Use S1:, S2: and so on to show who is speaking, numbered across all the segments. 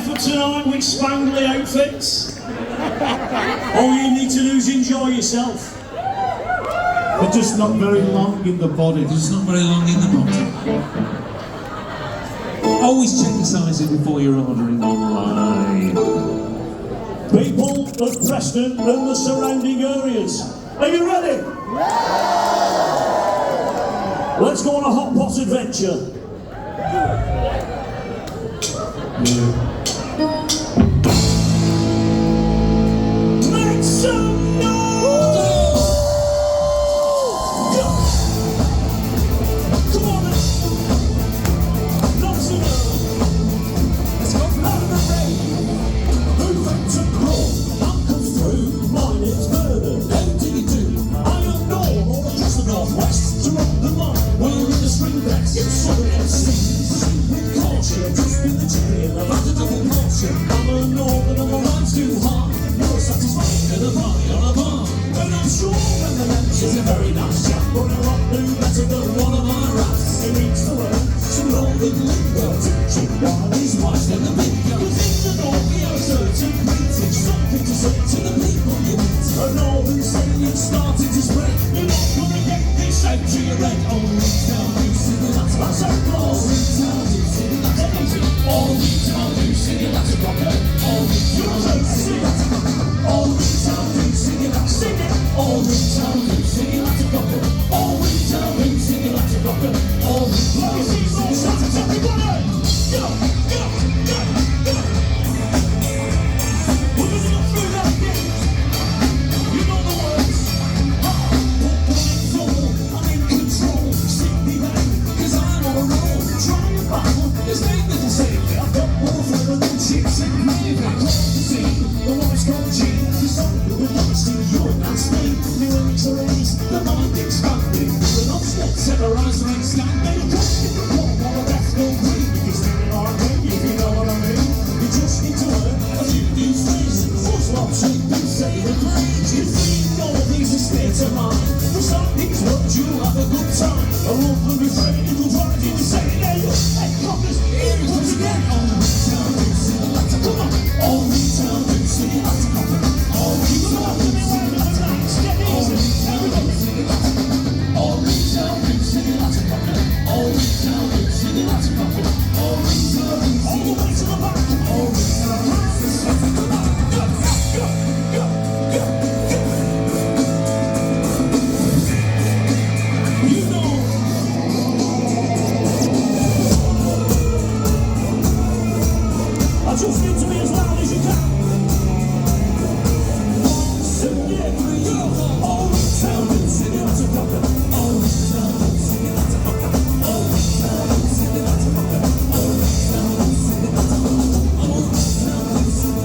S1: for tonight with spangly outfits? All you need to do is enjoy yourself.
S2: They're just not very long in the body.
S3: They're just not very long in the bottom. Always check the sizing before you're ordering online.
S1: People of Preston and the surrounding areas, are you ready? Let's go on a hot pot adventure. Make some noise! Come on then. Not so low. Let's go out of the rain. Move up to grow. I'll come through. My name's Bernard. How do you do? I am known all across the northwest to rock the line. We're in the string backs. It's southern MCs. With caution, just with the chicken. I've had a double portion. I'm a northern and my rhyme's too hard. You're satisfied in a party on a bar. And I'm sure when the lunch is a very nice chap. But I want to better than one of my raps. He needs to learn some northern lingo. Teaching while he's wise than the big guns. Cause in the north we have a certain greeting. Something to say to the people you meet. A northern saying started to spread. You're not gonna get this out to your head. Oh, we tell you, see the latter. That's our clause. We tell you, see the latter. All we tell you, see the latter rocker. All we tell you, see the latter rocker. All we tell you, see the latter. Sing it. All we tell you, see the latter rocker. All we tell you, see the latter rocker. All we tell you, see the latter rocker. Everybody, go, go, go, go. We're gonna go through that again. You know the words. I'm in control. Stick me back, cause I'm on a roll. Try and battle, there's no little safety. I've got more flavor than chips and gravy. Close to see, the voice called G. The song with honesty, you and that's me. New lyrics are raised, the mind expanding. The non-stop terrorised and standing. Come in the form while the death will breathe. You can sing it on me, if you know what I mean. You just need to learn a few new phrases. Fuzz what shape and say the phrase. You think all of these are state of mind. Recite these words, you'll have a good time. A lovely refrain, it'll drive you insane. Hey, coppers, here it comes again. All we tell you, see the latter. Come on. All we tell you, see the latter. All we tell you, see the latter. All we tell you, see the latter. All we tell you, see the latter. All we tell you, see the latter. All we tell you, all the way to the back. All we tell you, see the latter. Go, go, go, go, go. You know. I just need to be as loud as you can. Sing it, go. All we tell you, sing it like a rocker. All we tell you, sing it like a rocker. All we tell you, sing it like a rocker. All we tell you, sing it like a rocker. All we tell you, sing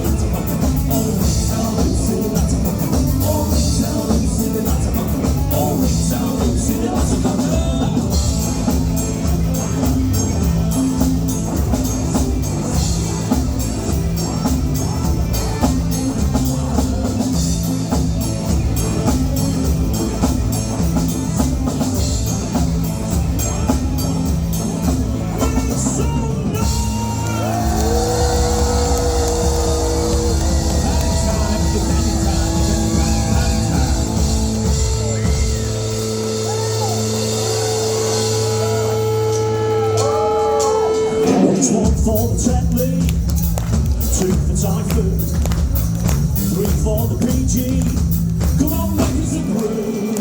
S1: it like a rocker. All we tell you, sing it like a rocker. All we tell you, sing it like a rocker. All we tell you, sing it like a rocker. It's one for the tech league, two for typhoon, three for the PG. Come on, make us a groove.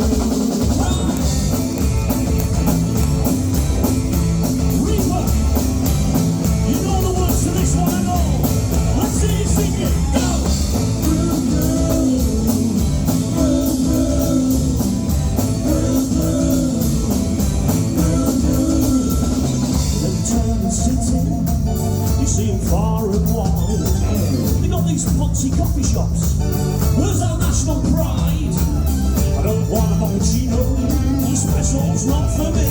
S1: Reaper, you know the words to this one and all. Let's see you sing it. Go. You see them far and wide. They got these fancy coffee shops. Where's our national pride? I don't want a cappuccino. Espresso's not for me.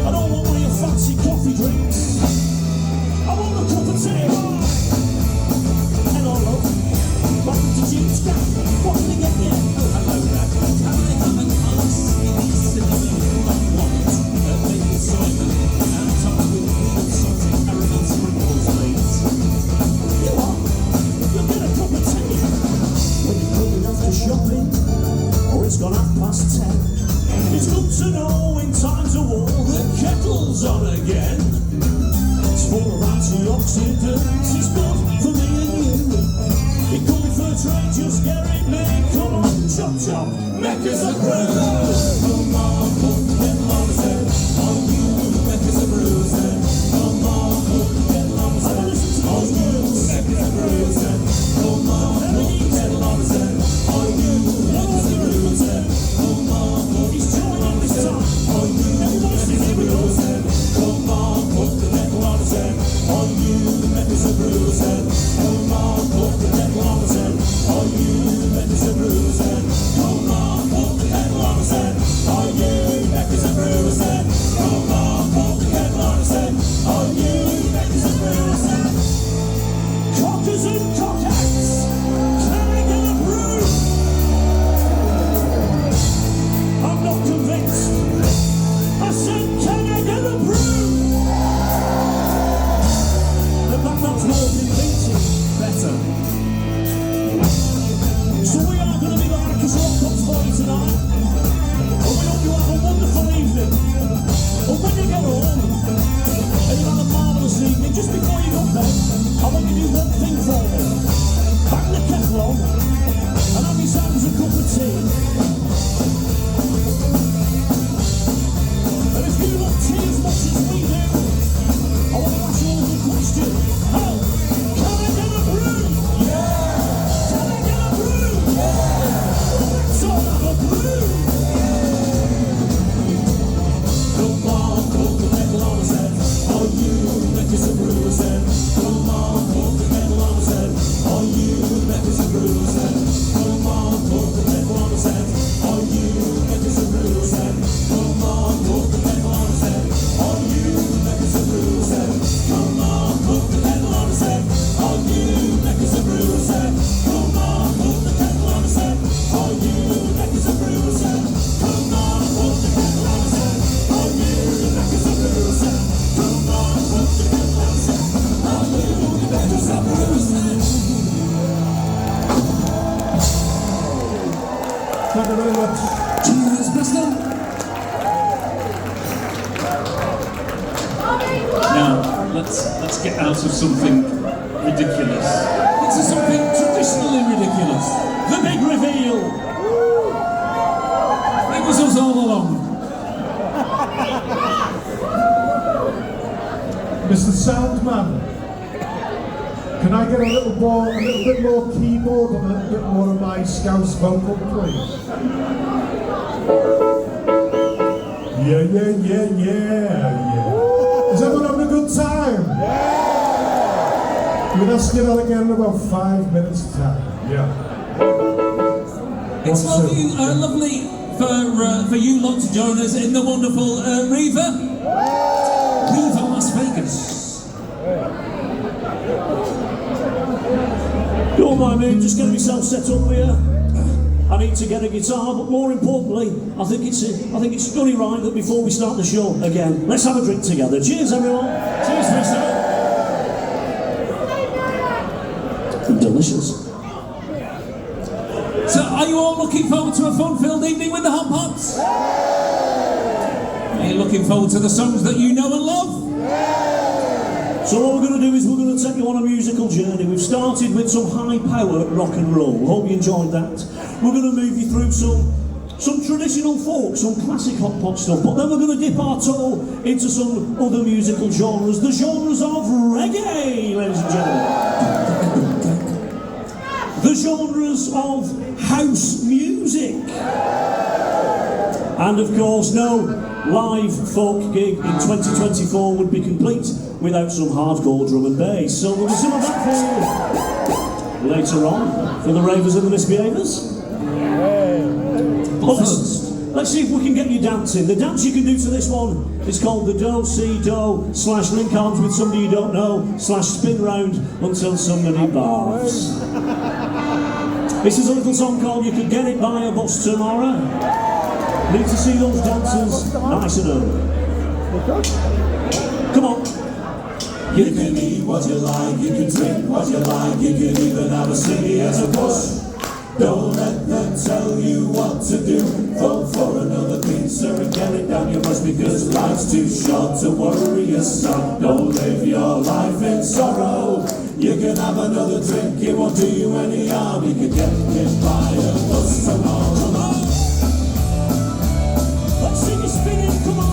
S1: I don't want one of your fancy coffee drinks. I want a cup of tea. Hello, love. Welcome to Jude's Camp. What can I get you? Oh, hello there. Can I have an ice in the cinnamon and walnut? Maybe Simon and top with salty caramel sprinkles, please. two cockouts. Can I get a brew? I'm not convinced. I said, can I get a brew? And that's more convincing. Better. So we are going to be the Lancashire hotpots for you tonight. And we hope you have a wonderful evening. But when you get home, and you've had a marvellous evening, just before you go to bed, I want you to do one thing for me. Bang the kettle on, and have yourselves a cup of tea. And if you love tea as much as we do, I want to ask you all the question. Oh, can I get a brew? Yeah! Can I get a brew? Yeah! Let's all have a brew! Come on, put the kettle on his head. Oh, you make us a brew, I said. Come on, put the kettle on his head. Oh, you make us a brew, I said. Come on, put the kettle on his head. Oh, you make us a brew, I said. Come on, put the kettle on his head. Oh, you make us a brew, I said. Come on, put the kettle on his head. Oh, you make us a brew, I said. Come on, put the kettle on his head. Oh, you make us a brew, I said. Come on, put the kettle on his head. Oh, you make us a brew, I said. Come on, put the kettle on his head. Oh, you make us a brew, I said.
S2: Thank you very much.
S3: Cheers, Bristol. Now, let's get out of something ridiculous. Into something traditionally ridiculous.
S1: The big reveal.
S3: It was us all along.
S2: Mr. Soundman, can I get a little bit more keyboard and a little bit more of my Scouse vocal, please? Yeah. Is everyone having a good time? Yeah! We'll ask you that again in about 5 minutes' time. Yeah.
S3: It's lovely for you lot to join us in the wonderful Riva Las Vegas.
S1: Don't mind me, just getting myself set up here. I need to get a guitar, but more importantly, I think it's only right that before we start the show again, let's have a drink together. Cheers, everyone. Cheers, Bristol. Delicious.
S3: So, are you all looking forward to a fun-filled evening with the hotpots? Are you looking forward to the songs that you know and love?
S1: So what we're going to do is we're going to take you on a musical journey. We've started with some high-power rock and roll. Hope you enjoyed that. We're going to move you through some traditional folk, some classic hot pot stuff, but then we're going to dip our toe into some other musical genres, the genres of reggae, ladies and gentlemen. The genres of house music. And of course, no live folk gig in 2024 would be complete without some hardcore drum and bass. So we'll do some of that for you later on, for the ravers and the misbehavers. But let's see if we can get you dancing. The dance you can do to this one is called the do-si-do / link arms with somebody you don't know / spin round until somebody barfs. This is a little song called You Could Get It by a Bus Tomorrow. Need to see those dancers nice and early. Come on. You can eat what you like, you can drink what you like, you can even have a ciggy as a bush. Don't let them tell you what to do. Vote for another pizza and get it down your brush, because life's too short to worry yourself. Don't live your life in sorrow. You can have another drink, it won't do you any harm. You can get hit by a bus tomorrow. Come on. Let's see you spinning, come on.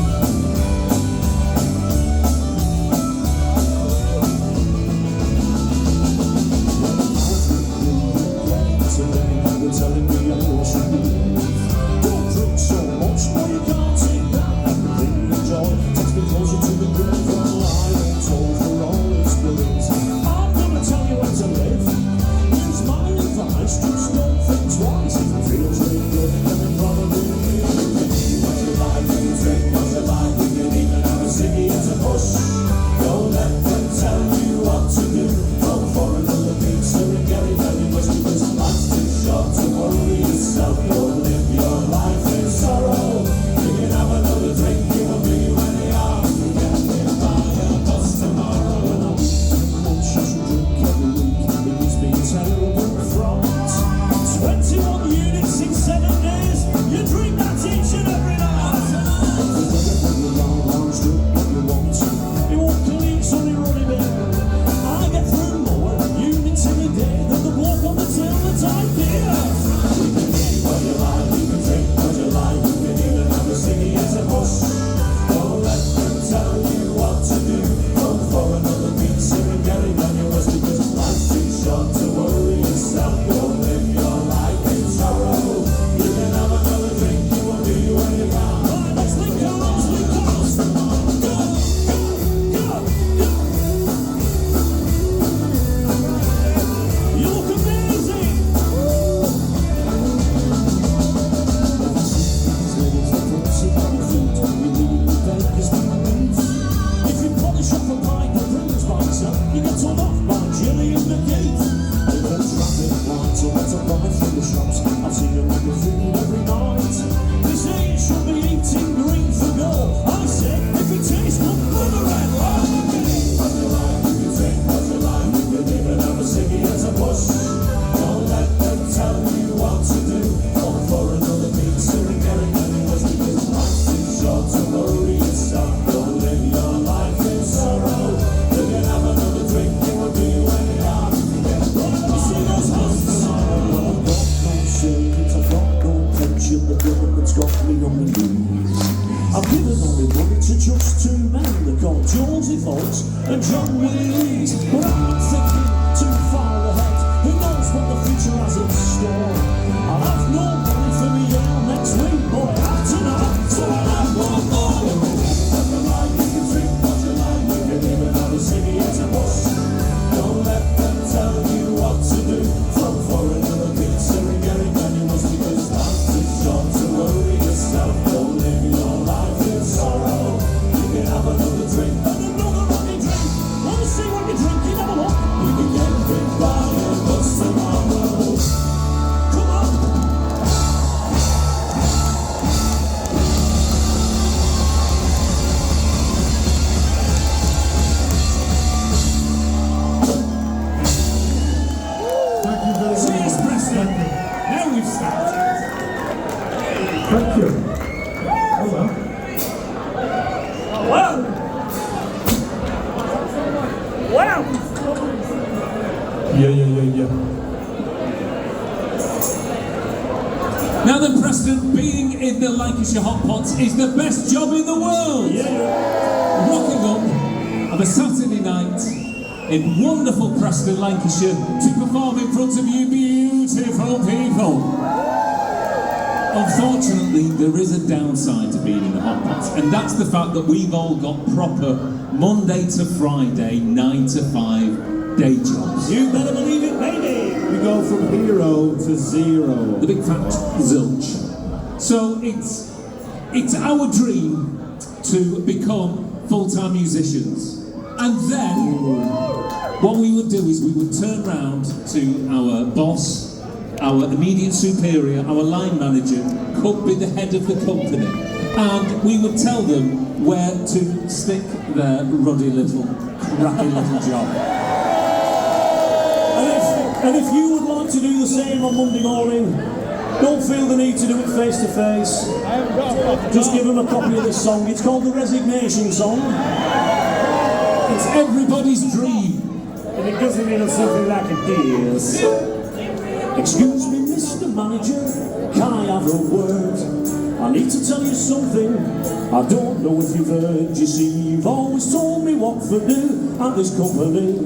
S1: Telling me I should leave. Don't drink so much, no you can't take that. Everything you enjoy takes me closer to the groove. Well, I ain't told for all experience. I'm gonna tell you how to live. Use my advice, just don't think twice. If it feels really good, then it probably will. What you like, you drink
S2: Yeah.
S3: Now then, Preston, being in the Lancashire hotpots is the best job in the world. Rocking up on a Saturday night in wonderful Preston, Lancashire, to perform in front of you beautiful people. Unfortunately, there is a downside to being in the hotpots, and that's the fact that we've all got proper Monday to Friday, 9 to 5 day jobs.
S1: You better believe it, baby.
S2: We go from hero to zero.
S3: The big fat zilch. So it's our dream to become full-time musicians. And then what we would do is we would turn round to our boss, our immediate superior, our line manager, could be the head of the company, and we would tell them where to stick their ruddy little, crappy little job.
S1: And if you would like to do the same on Monday morning, don't feel the need to do it face to face. Just give them a copy of this song. It's called the Resignation Song.
S3: It's everybody's dream.
S1: And it goes a little something like this. Excuse me, Mr. Manager, can I have a word? I need to tell you something, I don't know if you've heard. You see, you've always told me what to do at this company,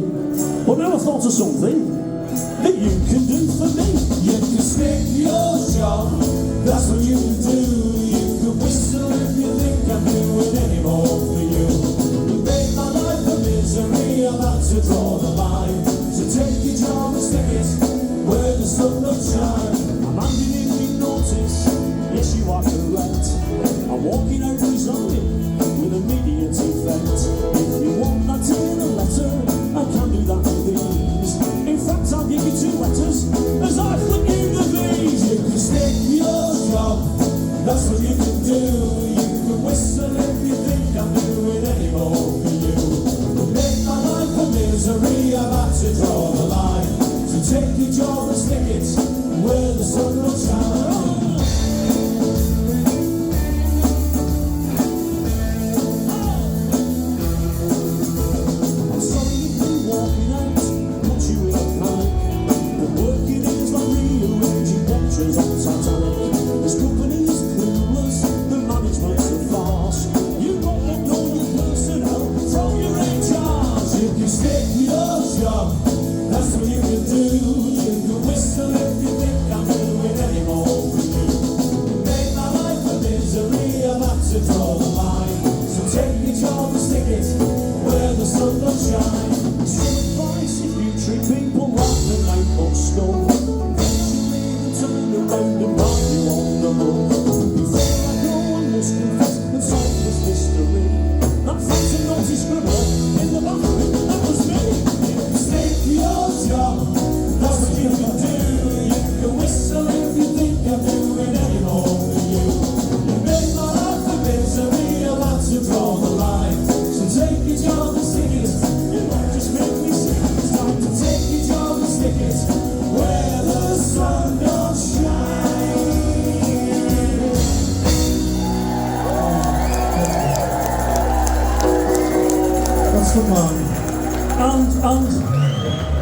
S1: but now I've thought of something that you can do for me. You can stick your job, that's what you can do. You can whistle if you think I'm doing any more for you. You make my life a misery, I've had to draw the line. So take your job and stick it where the sun don't shine. I'm handing in me notice, yes you are correct. I'm walking out resigning with immediate effect. If you want that in a letter, I can do that with these. In fact, I'll give you 2 letters as I flip you the V's. You can stick your job, that's what you can do. You can whistle if you think I'm doing any more for you. You make my life a misery, I've had to draw the line. So take your job and stick it where the sun will shine.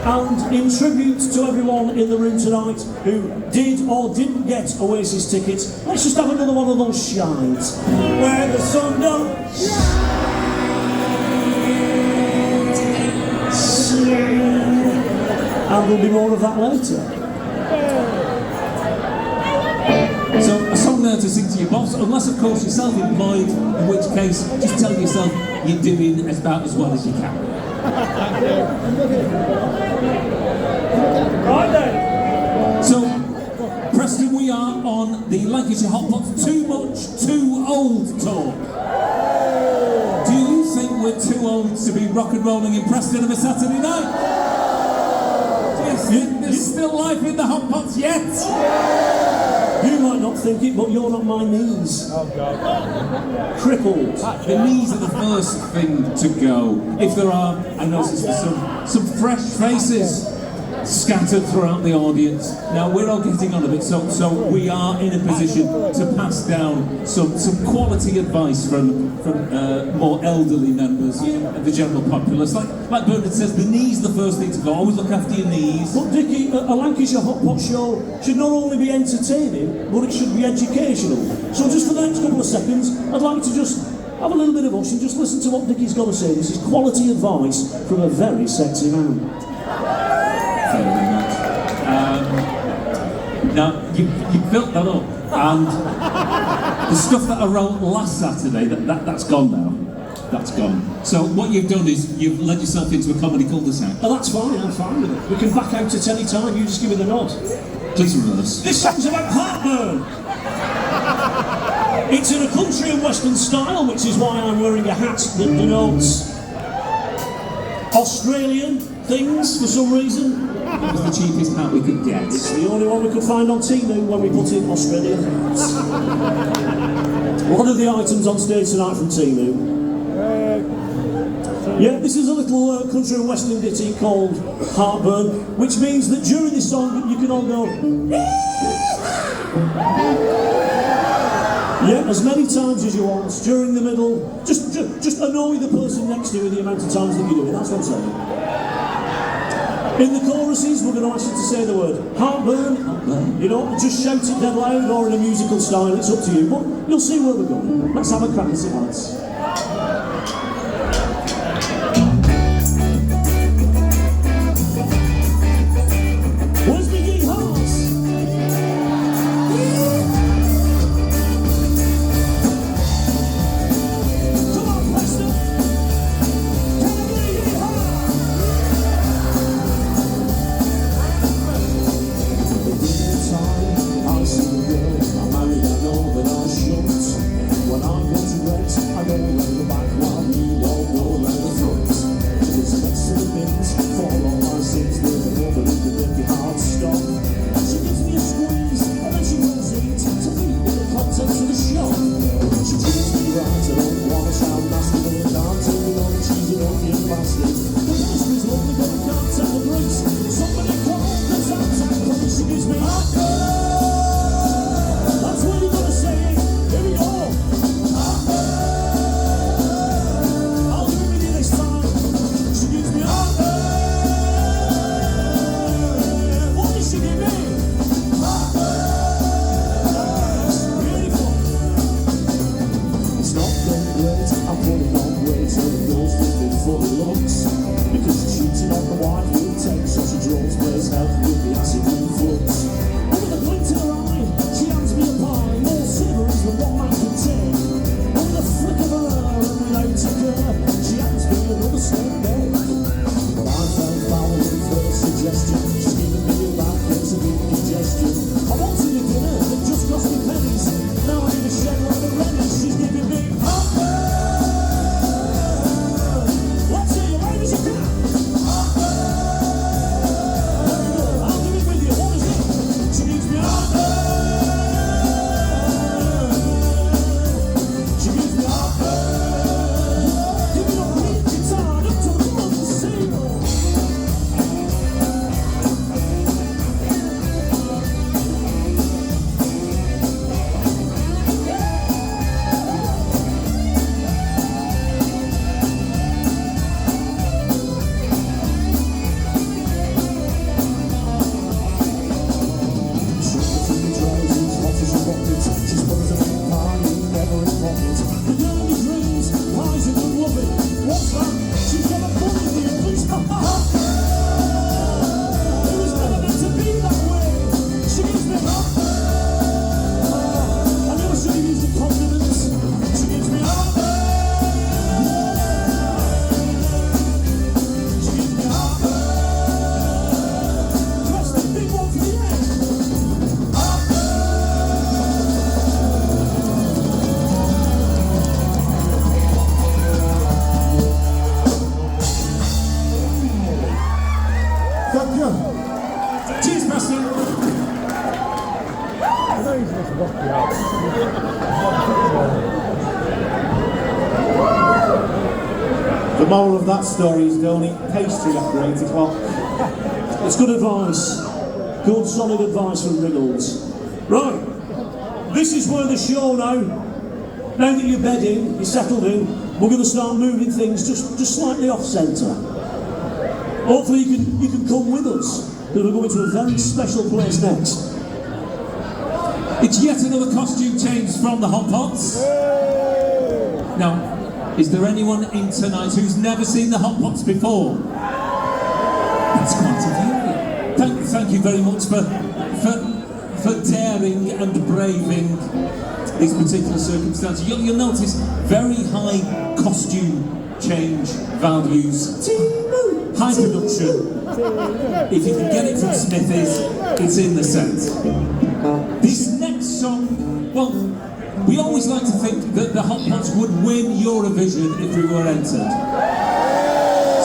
S1: And in tribute to everyone in the room tonight who did or didn't get Oasis tickets, let's just have another one of those shines. Where the sun don't shine. And there'll be more of that later.
S3: So a song there to sing to your boss, unless of course you're self-employed, in which case just tell yourself you're doing about as well as you can.
S1: Right then.
S3: So, Preston, we are on the Lancashire Hotpots Too Much, Too Old tour. Do you think we're too old to be rock and rolling in Preston on a Saturday night? Do you think there's still life in the Hotpots yet?
S1: You might not think it, but you're not my knees.
S2: Oh God.
S1: Crippled.
S3: The knees are the first thing to go. If there are, I noticed some fresh faces. scattered throughout the audience. Now we're all getting on a bit, so we are in a position to pass down some quality advice from more elderly members of the general populace. Like Bernard says, the knee's the first thing to go. Always look after your knees.
S1: But Dickie, a Lancashire Hot Pot show should not only be entertaining, but it should be educational. So just for the next couple of seconds, I'd like to just have a little bit of us and just listen to what Dickie's got to say. This is quality advice from a very sexy man.
S3: Very much. Now, you built that up, and the stuff that I wrote last Saturday, that's gone now. That's gone. So what you've done is you've led yourself into a comedy cul-de-sac.
S1: Oh, that's fine, I'm fine with it. We can back out at any time, you just give me the nod.
S3: Please reverse.
S1: This song's about heartburn. It's in a country and western style, which is why I'm wearing a hat that denotes Australian things for some reason.
S3: It was the cheapest hat we could get.
S1: It's the only one we could find on Temu when we put in Australian hats. One of the items on stage tonight from Temu. Yeah, this is a little country and western ditty called Heartburn, which means that during this song you can all go yeah, as many times as you want. During the middle, just annoy the person next to you with the amount of times that you do it. That's what I'm saying. In the choruses, we're going to ask you to say the word heartburn. Heartburn. You know, just shout it dead loud or in a musical style. It's up to you, but you'll see where we're going. Let's have a crack at it, lads. Where's the gig horse? Come on, Preston. Can I get a gig horse? I see the girl, I'm married, I know that I shouldn't. When I go to rent, I go around the back while we all go around the front. There's an extra bit for all my sins, there's a woman who can make your heart stop. She gives me a squeeze, and then she goes in to feed me the contents of the shop. She treats me right, I don't want to sound nasty, but I can't tell me all she's an onion bastard. The pastry's lovely, but I can't tell the grace. Somebody call the soundtrack, because she gives me heartburn. That's what you gotta say. Here we go. I'll do it with you this time. She gives me heartburn. What does she give me? Heartburn. Beautiful. It's not going great. I'm putting on weight, so the girl's just been full of looks. Because she's cheating on the wife with text, so she draws plays help with the acid reflux. With a glint in her eye, she hands me a pie, more savoury than one man can take. And with a flick of her hair and without a care, she hands me another steak bake. But I felt foul with her suggestion. She's giving me a bad case of indigestion. I wanted a dinner that just cost me pennies. Now I need a shed like a rennie. She's giving me heartburn. Let's hear you, ladies and gentlemen. I'll do it with you. What is it? She gives me heartburn. She gives me heartburn. Give me a beat guitar up to the love to see.
S2: Thank you.
S3: Cheers, Preston.
S4: The moral of that story is don't eat pastry after 8 o'clock.
S1: It's good advice. Good, solid advice from Reynolds. Right, this is where the show now. Now that you're bedding, you're settled in, we're going to start moving things just slightly off centre. Hopefully you can come with us, because we're going to a very special place next.
S3: It's yet another costume change from the Hotpots. Now, is there anyone in tonight who's never seen the Hotpots before? That's quite a few. Thank you very much for daring and braving these particular circumstances. You'll notice very high costume change values, high production. If you can get it from Smithies, it's in the set. This next song, well, we always like to think that the Hotpots would win Eurovision if we were entered.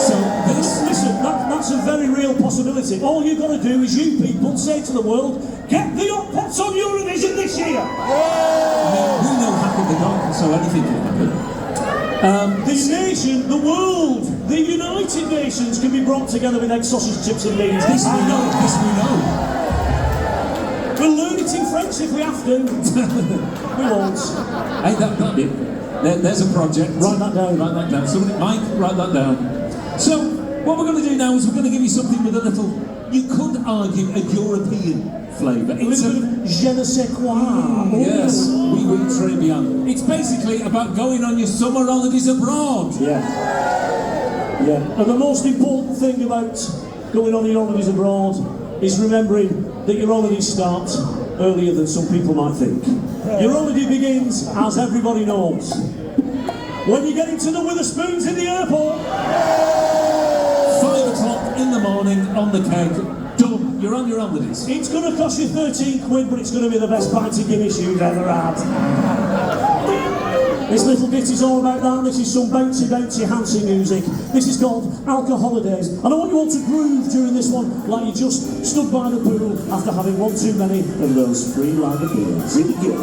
S3: So
S1: listen, that's a very real possibility. All you've got to do is you people say to the world, get the Hotpots on Eurovision this year!
S3: I mean, we know hack of the dark, so anything can happen.
S1: The nation, the world, the United Nations can be brought together with egg, sausage, chips and beans.
S3: This we know.
S1: We'll learn it in French if we have to. We won't.
S3: Hey, that'd be it. There's a project.
S1: Write that down.
S3: Somebody, Mike, write that down. So, what we're going to do now is we're going to give you something with a little, you could argue, a European flavour.
S1: A little bit of je ne sais quoi.
S3: Yes, oui, très bien. It's basically about going on your summer holidays abroad.
S1: Yeah. And the most important thing about going on your holidays abroad is remembering that your holidays start earlier than some people might think. Your holiday begins, as everybody knows, when you get into the Witherspoons in the airport.
S3: 5 o'clock in the morning on the keg, done, you're on your holidays.
S1: It's going to cost you 13 quid, but it's going to be the best pint of Guinness you've ever had. This little bit is all about that. This is some bouncy, handsy music. This is called Alcoholidays. And I want you all to groove during this one like you just stood by the pool after having one too many of those free lager beers. Here we go.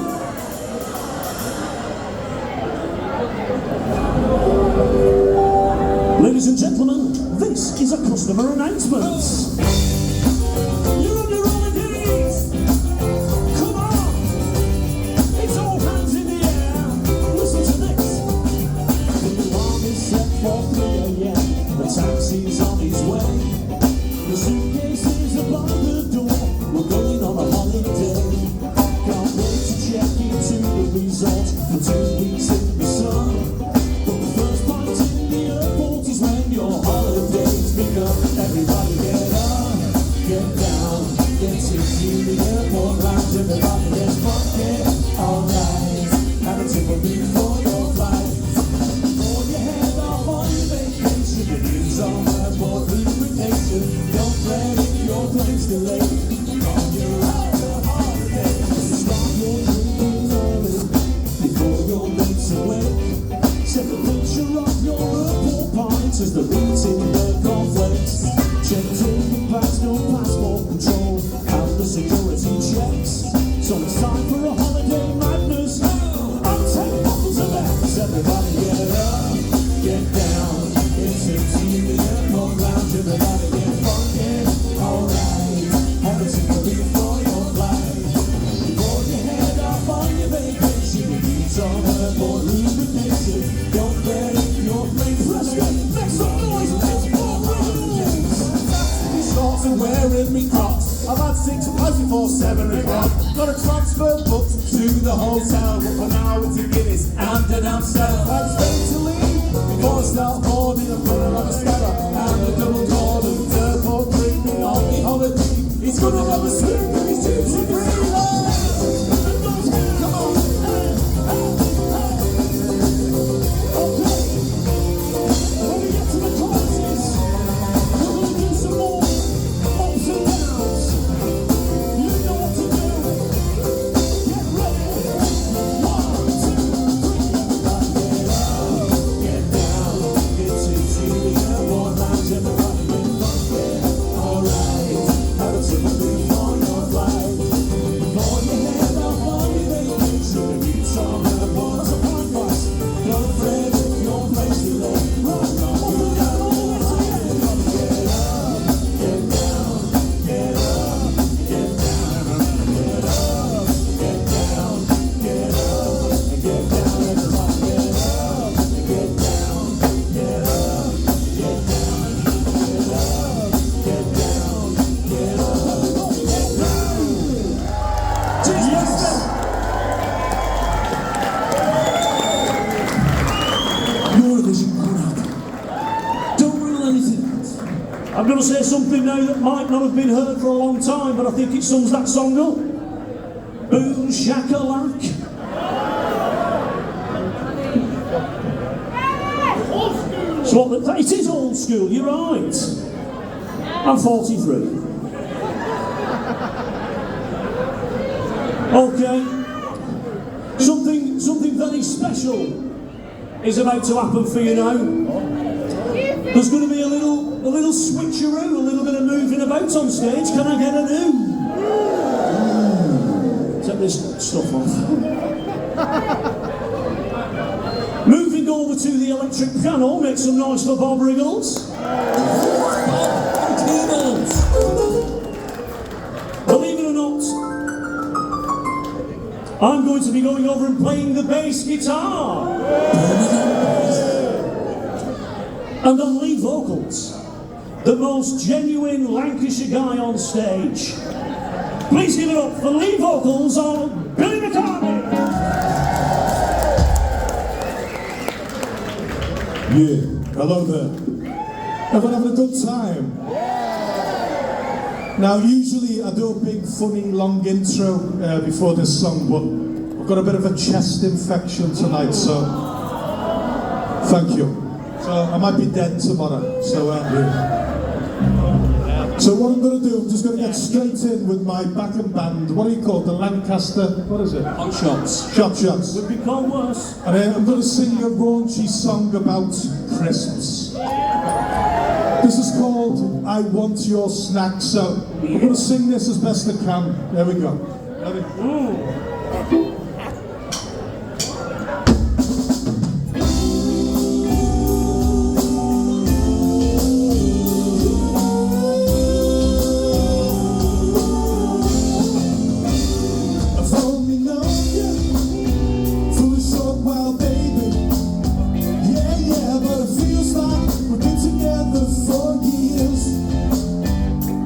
S1: Ladies and gentlemen, this is a customer announcement. You're on your holidays. Come on. It's all hands in the air. Listen to this. The alarm is set for 3 a.m. The taxi's on his way. The suitcase is above the door. We're going on a holiday. Can't wait to check into the resort for 2 weeks in the sun. But the first part in the airport is when your holidays begin. Everybody get up, get down, get into the airport lounge. Everybody get funky, alright. Have a tip of me for your flight. Before you head off on your vacation, you need some airport lubrication. Don't fret if your plane's delayed. On your holiday, start your drinking early before your mates awake. Set a picture of your airport pints as the beats in the cornflakes. Check in the bags, no passport control, and the security checks. So it's time for a holiday madness. I'll take bottles of X. Everybody get up, get down. It's a team in the airport lounge. Everybody get funky, alright. Have a sip of beer for your flight. Before you head off on your vacation, you need some airport lubrication. Don't bet if your plane's ready. Make some noise, let's go. These thoughts are wearing me crocs. I've had 6 flights before 7 o'clock. Got a transfer booked to the hotel, but for now it's a Guinness and an Amstel. I'm ready to leave before I start boarding. I'm gonna have a Stella and a double cord of airport drinking on the holiday. It's gonna have a swim, it's 2 to 3. Come on. Okay. When we get to the choruses, we're gonna do some more ups and downs. You know what to do. Get ready. 1, 2, 3. Get down. It's a the airport lounge. Everybody get funky. Alright. Have a sip of beer for your flight. something now that might not have been heard for a long time, but I think it sums that song up. Boom shakalak. So it is old school, you're right. I'm 43. Okay. Something very special is about to happen for you now. There's going to be a little switcheroo, a little bit of moving about on stage. Can I get a new? Take this stuff off. Moving over to the electric piano, make some noise for Bob Riggles. Believe it or not, I'm going to be going over and playing the bass guitar. And on lead vocals, the most genuine Lancashire guy on stage. Please give it up for lead vocals on Billy McCartney.
S2: Yeah, hello there. Everyone having a good time? Now, usually I do a big, funny, long intro before this song, but I've got a bit of a chest infection tonight, so thank you. So I might be dead tomorrow. So what I'm going to do, I'm just going to get straight in with my backing band. What are you called? The Lancaster, what is it?
S3: Hot Shots.
S2: Shot Shots.
S1: Would become worse.
S2: And I'm going to sing a raunchy song about Christmas. This is called I Want Your Snack. So I'm going to sing this as best I can. There we go. Ready?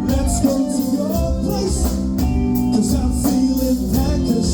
S1: Let's go to your place, 'cause I'm feeling peckish.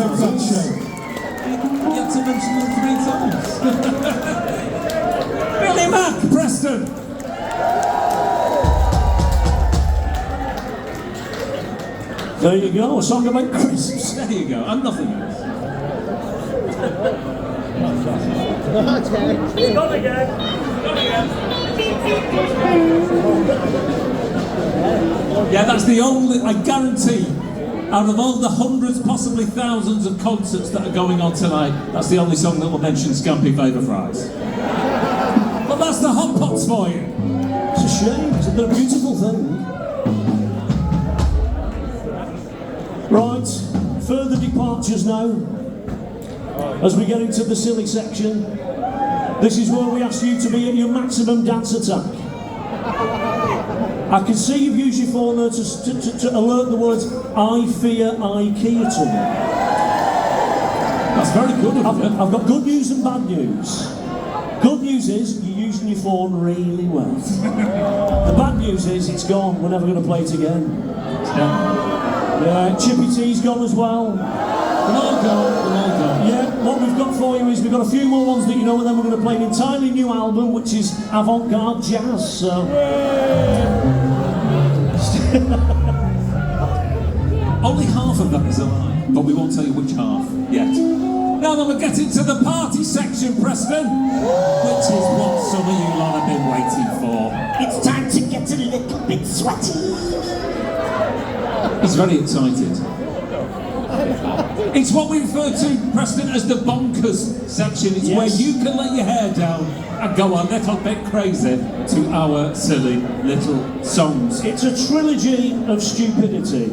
S2: like that, Shane.
S3: You had to mention them 3 times. Billy Mack, Preston.
S4: There you go, a song about crisps.
S3: There you go, and nothing else.
S5: He's gone again.
S3: Yeah, that's the only, I guarantee, out of all the hundreds, possibly thousands of concerts that are going on tonight, that's the only song that will mention Scampi Favour Fries. But that's the hotpots for you.
S4: It's a shame, it's a beautiful thing. Right, further departures now. As we get into the silly section, this is where we ask you to be at your maximum dance attack. I can see you've used your phone there to alert the words, I fear IKEA to me.
S3: That's very good of you.
S4: I've got good news and bad news. Good news is you're using your phone really well. The bad news is it's gone, we're never going to play it again. Yeah, Chippy T's gone as well.
S3: They're all gone.
S4: Yeah, what we've got for you is we've got a few more ones that you know, and then we're going to play an entirely new album, which is avant-garde jazz. So,
S3: only half of that is a lie, but we won't tell you which half yet. Now then, we're getting to the party section, Preston, which is what some of you lot have been waiting for.
S5: It's time to get a little bit sweaty.
S3: He's very excited. It's what we refer to, Preston, as the bonkers section. It's where you can let your hair down and go a little bit crazy to our silly little songs.
S4: it's a trilogy of stupidity.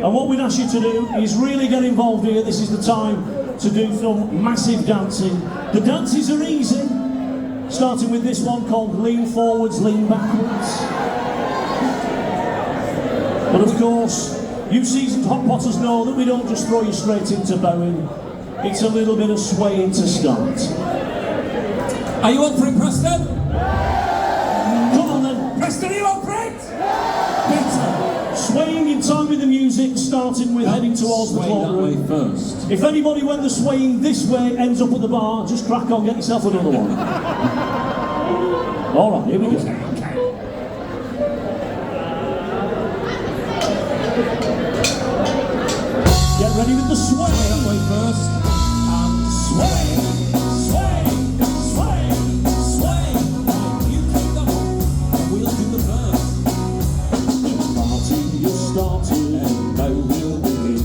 S4: And what we'd ask you to do is really get involved here. This is the time to do some massive dancing. The dances are easy, starting with this one called Lean Forwards, Lean Backwards. But of course, you seasoned hot potters know that we don't just throw you straight into bowing. It's a little bit of swaying to start.
S3: Are you up for it, Preston?
S4: Come on then.
S3: Preston, are you up for it?
S4: Better. Swaying in time with the music, starting with heading towards the
S3: Sway that way
S4: ballroom.
S3: first.
S4: If anybody, when they're swaying this way, ends up at the bar, just crack on, get yourself another one. All right, here we go. Get ready with the sway.
S3: That way first. And sway, sway, sway, sway. You keep going. We'll do the first.
S4: The party is starting and now we'll begin.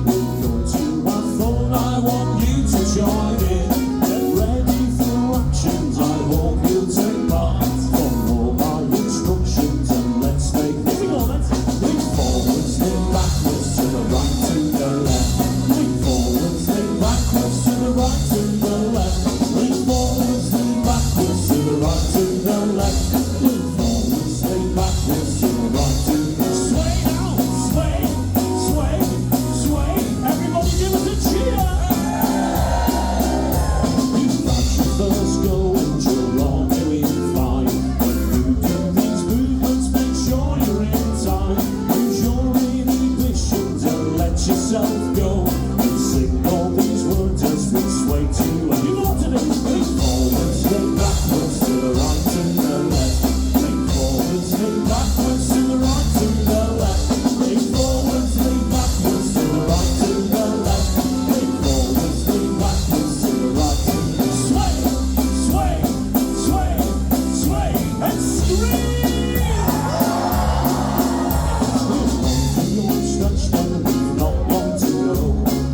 S4: We're going to have fun, I want you to join in. Get ready for actions, I hope you'll take part. Follow my instructions and let's take this. Here we go, let's lean forwards, lean backwards, to the right, to the left. Lean forwards, lean backwards, to the right, to the left. Lean forwards, lean backwards, to the right, to the left. Lean forwards, lean backwards, to the right, to the left. Sway now, sway, sway, sway. Everybody give us a cheer. You've got your first go and you're all doing fine. When you do these movements, make sure you're in time. Use your inhibitions and let yourself go. And sing all these words as we sway to. And you know what to do. Lean forwards, lean backwards, to the right, to the left. Lean forwards, lean backwards, to the right, to the left. Lean forwards, lean backwards, to the right, to the left. Lean forwards, lean backwards, to the right, to the left. Sway, sway, sway, sway, and scream! You're stretched and we've not long to go.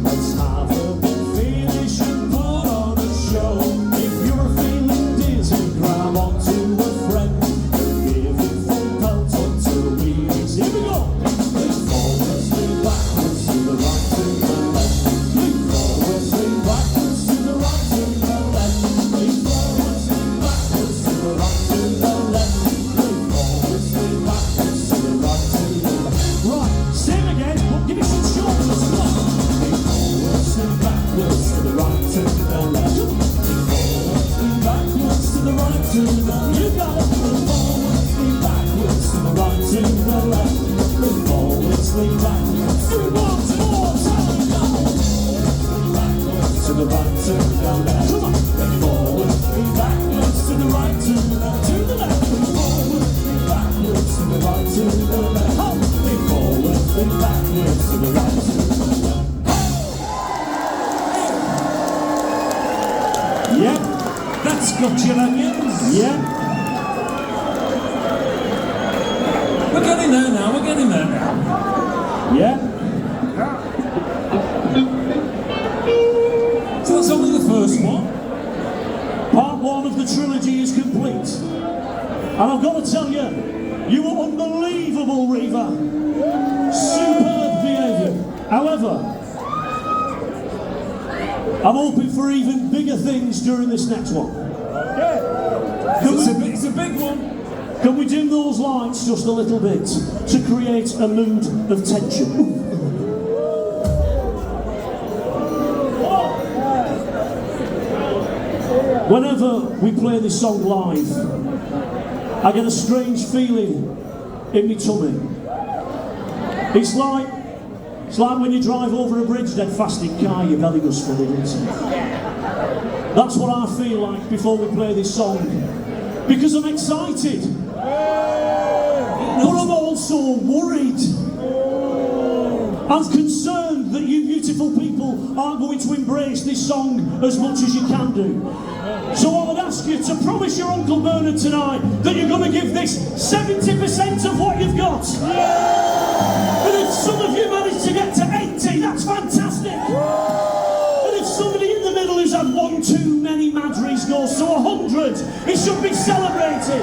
S4: Let's have a big finish and put on a show. If you're feeling dizzy, grab onto a friend and give it full pelt until we reach. Here we go! Lean forwards, lean backwards, to the right, to the left. Lean forwards, lean backwards, to the right, to the left. Lean forwards, lean backwards, to the right, to the left. Lean forwards, lean backwards, to the right, to the left. Right, same again, but give me some shortness. Come on. Lean forwards, lean backwards, to the right, to the left. Lean forwards, lean backwards, to the right, to the left. You got it. Lean forwards, lean backwards, to the right, to the left. Lean forwards, lean backwards. Do it once more time. Go. moving backwards to the right. Yeah,
S3: That's got your onions.
S4: yeah.
S3: We're getting there now, we're getting there now.
S4: Yeah.
S3: So that's only the first one.
S4: Part one of the trilogy is complete. And I've got to tell you, you were unbelievable, Reva. Superb behaviour. However, I'm hoping for even bigger things during this next one.
S3: It's a big one.
S4: Can we dim those lights just a little bit to create a mood of tension? Whenever we play this song live, I get a strange feeling in my tummy. It's like when you drive over a bridge dead fast in car, your belly goes funny, doesn't it? That's what I feel like before we play this song. Because I'm excited. But I'm also worried. I'm concerned that you beautiful people aren't going to embrace this song as much as you can do. So I would ask you to promise your Uncle Bernard tonight that you're going to give this 70% of what you've got. And if some of you manage to get to 80, that's fantastic. And if somebody in the middle who's had one too many Madries goes to 100, it should be celebrated.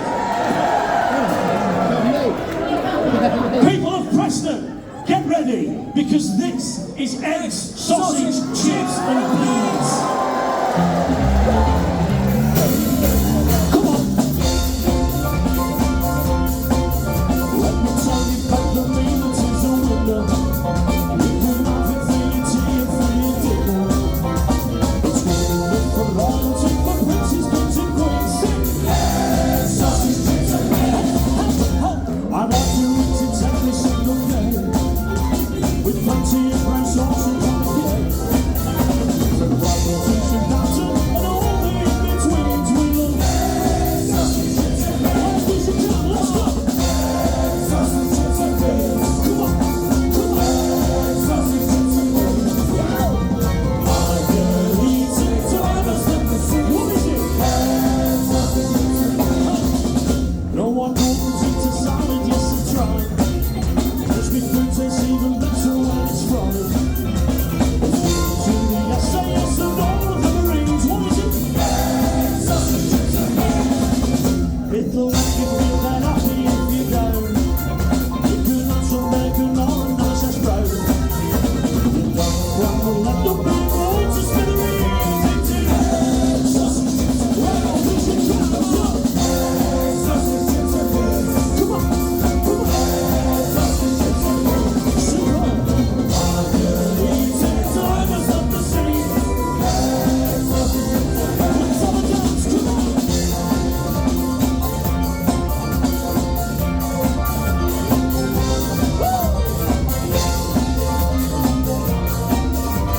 S4: People of Preston, get ready, because this is eggs, sausage, chips and beans. Come on. Let me tell you about the realities of winter. You can have it for your tea and for your dinner. It's going to for royalty, for princes, kings and queens. Eggs, sausage, chips and beans. I'd like to eat it every single day, with plenty of brown sauce and pancakes. The rifle, fish and batter, and all the in-betweens we love. Eggs, sausage, chips and beans. Let's do some time, let's go. Eggs, sausage, chips and beans. Come on, come on. Eggs, sausage, chips and beans. I can eat it till I must let me see. What is it? Eggs, sausage, chips and beans. No one opens it to salad, yes I tried. Just me food tastes even better when it's fried. To the SAS and all of the Marines, what is it? Eggs, sausage, chips and beans. It'll make you feel that happy if you're down. You can have some bacon or a nice and sprout. You don't crumble up the big boy to spin it easy to. Eggs, sausage, chips and beans. Well, we should try to go. Eggs, sausage, chips and beans. Come on, come on. Eggs, sausage, chips and beans. Super. I can eat it till I must have the same. Eggs, sausage, chips and beans. Let's have a dance, come on.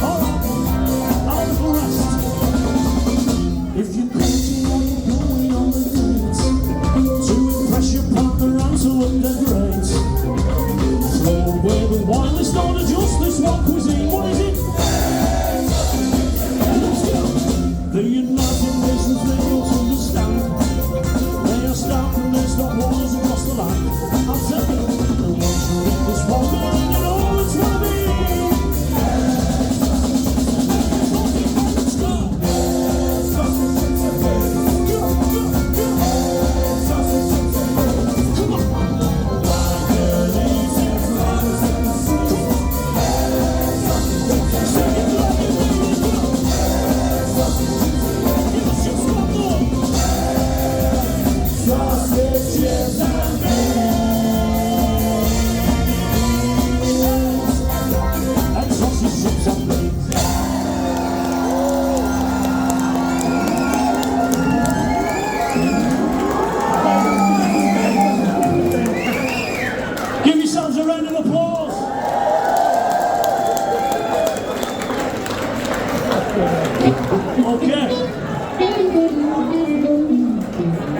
S4: Alright, a little rest. If you're crazy or you're going on the date to impress your partner and to look their great, throw away the wine list, don't adjust this one cuisine. What is it? Let's go. The United Nations may not understand. They are stark and they stop wars across the land. I'll tell you, the ones who get this one, they're in all it's gonna be. Let's go. Come on. Sing it like you mean it, go. Give us just one more. Sausages and beans. And sausage chips and beans. Give yourselves a round of applause. Okay.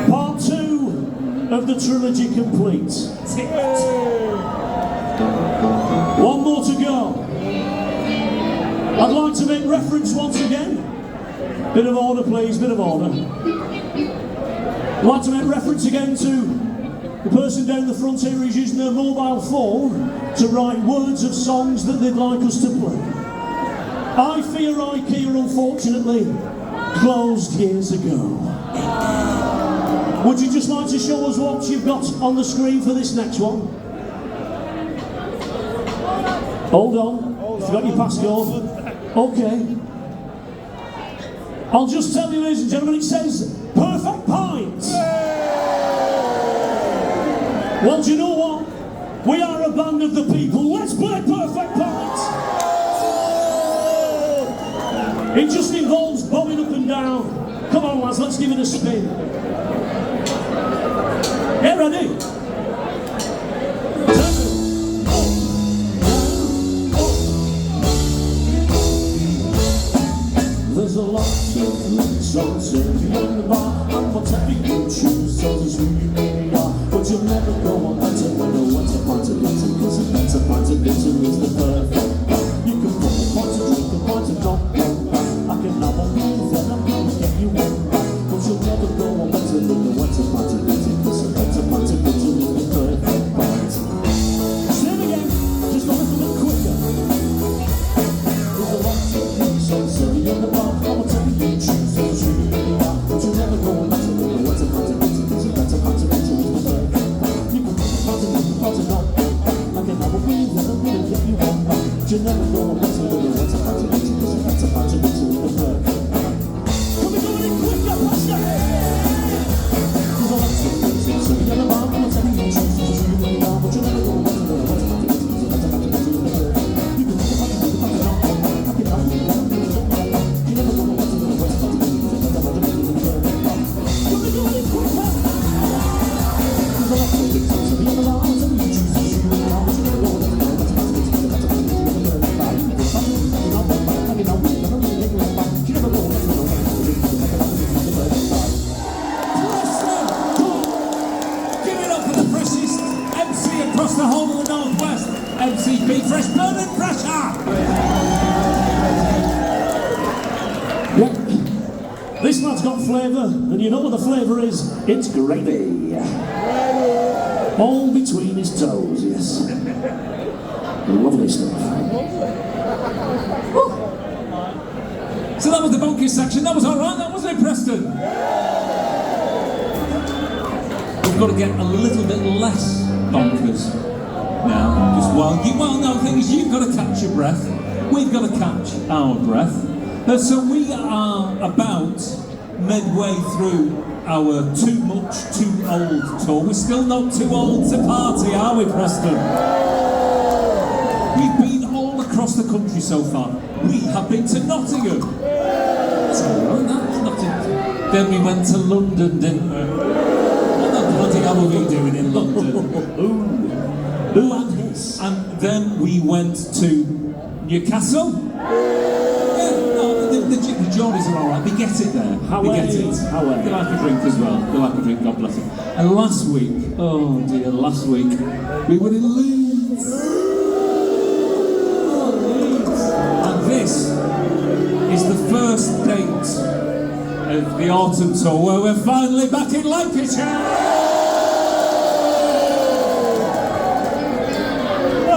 S4: Part 2 of the trilogy complete. more to go. I'd like to make reference once again. Bit of order, please, bit of order. I'd like to make reference again to the person down the front here who's using their mobile phone to write words of songs that they'd like us to play. I Fear IKEA, unfortunately, closed years ago. Would you just like to show us what you've got on the screen for this next one? Hold on, if you've got your passcode. Okay. I'll just tell you, ladies and gentlemen, it says Perfect Pint. Well, do you know what? We are a band of the people. Let's play Perfect Pint. It just involves bobbing up and down. Come on, lads, let's give it a spin. Get ready? There's a lot of links on serving in the bar, and whatever you choose tells us who you really are. But you'll never go on better than a wetter pint of bitter, because a better pint of bitter is the perfect pint. You can put a pint of drink, a pint of not one back. I can have a beer, then I'm gonna get you one back. But you'll never go on better than a wetter pint of bitter, because a better pint of bitter is the perfect pint. Say it again, just a little bit quicker. There's a lot of links on serving in the bar. You never know what's a little, what's a bunch of bitches, what's a bunch of bitches with the bird. Can we go any quicker, faster? There's a lot of things, so you never know what's a little, choose to just really down, but you never know what's a little, what's a bunch of bitches, what's a bunch of bitches with the bird. You can put a bunch of bitches, I can have you, you never know what's a little, what's a bunch of bitches, what's a bunch of bitches with the bird. Can we go any quicker? There's a lot of things, so you never know what's a little, choose to just really down, but you never know what's a little, what's a bunch of bitches.
S3: Across the whole of the Northwest, MCB Fresh Burning Pressure!
S4: Yeah. This lad's got flavour, and you know what the flavour is? It's gravy. All between his toes, yes. Lovely stuff.
S3: So that was the bonkers section. That was alright, that wasn't it, Preston? We've got to get a little bit less bonkers now. Just no, the thing is, you've got to catch your breath. We've got to catch our breath. So we are about midway through our Too Much, Too Old tour. We're still not too old to party, are we, Preston? We've been all across the country so far. We have been to Nottingham. That's alright, that's Nottingham. Then we went to London, didn't we? What the bloody hell were we doing in London?
S4: Who had this?
S3: And then we went to Newcastle. The Geordies are alright, they get it there.
S4: How
S3: they get it.
S4: How are
S3: They like a drink as well. They like a drink, God bless them. And last week, oh dear, last week, we were in Leeds. Oh, Leeds. And this is the first date of the autumn tour where we're finally back in Lancashire.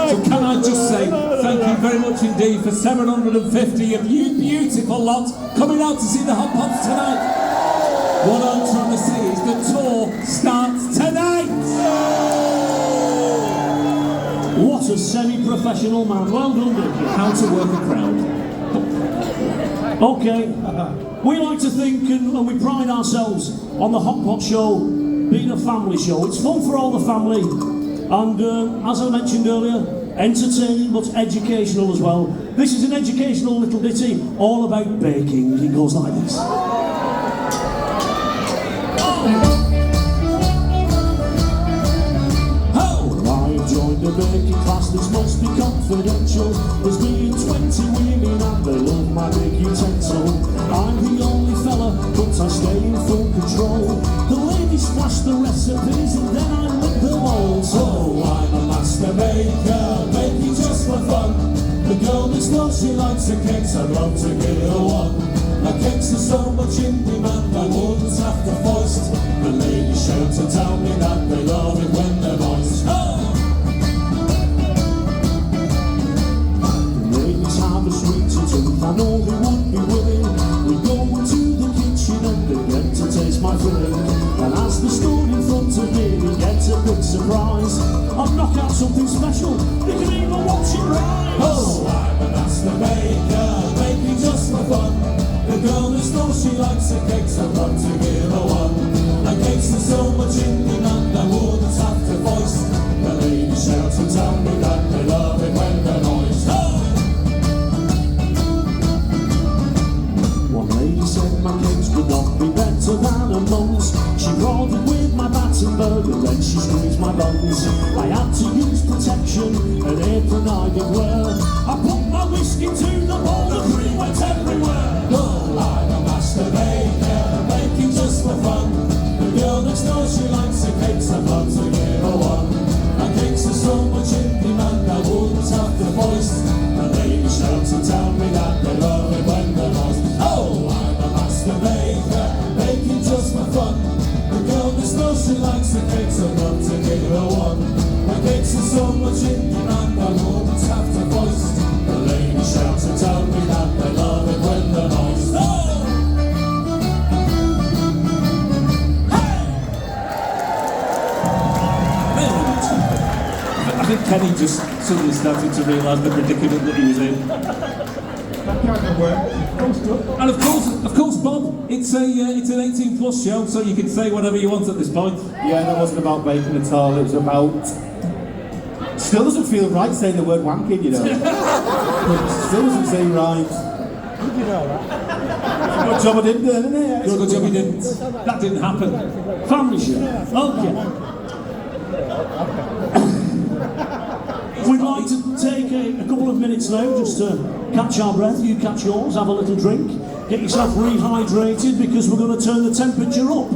S3: So can I just say thank you very much indeed for 750 of you beautiful lot coming out to see the hotpots tonight. What I'm trying to say is the tour starts tonight.
S4: What a semi-professional man. Well done, Dickie.
S3: How to work a crowd.
S4: Okay. We like to think and we pride ourselves on the Hotpot show being a family show. It's fun for all the family. And as I mentioned earlier, entertaining but educational as well. This is an educational little ditty all about baking. It goes like this. I joined the baking class, this must be confidential. There's me and 20 women and they love my big utensil. I'm the only fella, but I stay in full control. The ladies flash the recipes and then I lick them all. So I'm a master baker, baking just for fun. girl next door, she likes her cakes, I'd love to give her one. Her cakes are so much in demand, I wouldn't have to foist. The ladies shout to tell me that they love it when they're moist. Oh! The ladies have a sweet tooth, I know they would be willing. We go into the kitchen and they get to taste my filling. And as the store in front of me, he gets a big surprise. I've knocked out something special, they can even watch it rise. Oh, I'm a master baker, baking just for fun. The girl next door, she likes her cakes, I'd love to give her one. Her cakes are so much in demand, I wouldn't have to voice. The ladies shout and tell me that they love it when they're moist. Oh! One lady said my cakes could not be better than her mum's. She rolled it with my Battenberg and then she squeezed my buns. I had to use protection, an apron I did wear. I put my whiskey to the bowl, the cream went everywhere. Oh, I'm a master baker, baking just for fun. The girl next door, she likes her cakes, I'd love to give her one. Her cakes are so much in demand, I wouldn't have to voice. The ladies shout and tell me that they love it when they're lost. Oh, I'm a master baker, baking just for fun. The girl next door, she likes her cakes, I'd love to give her one. Her cakes are so much in demand, I wouldn't have to voice. The ladies shout and tell me that they love it when they're moist. Oh!
S3: I think Kenny just suddenly started to realise the predicament that he was in.
S2: That kind of work. That was good.
S3: And of course, Bob, it's an 18+ show, so you can say whatever you want at this point.
S6: Yeah, that wasn't about bacon at all, it was about... Still doesn't feel right saying the word wanking, you know. It still doesn't seem right. Did you know that? Good job I didn't, didn't it?
S3: Good job you didn't. That didn't happen.
S4: Family show. Okay. We'd like to take a couple of minutes now just to catch our breath. You catch yours, have a little drink, get yourself rehydrated because we're going to turn the temperature up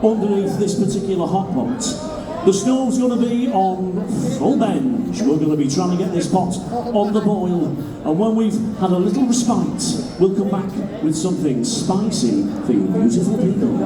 S4: underneath this particular hot pot. The stove's going to be on full bench. We're going to be trying to get this pot on the boil. And when we've had a little respite, we'll come back with something spicy for you beautiful people.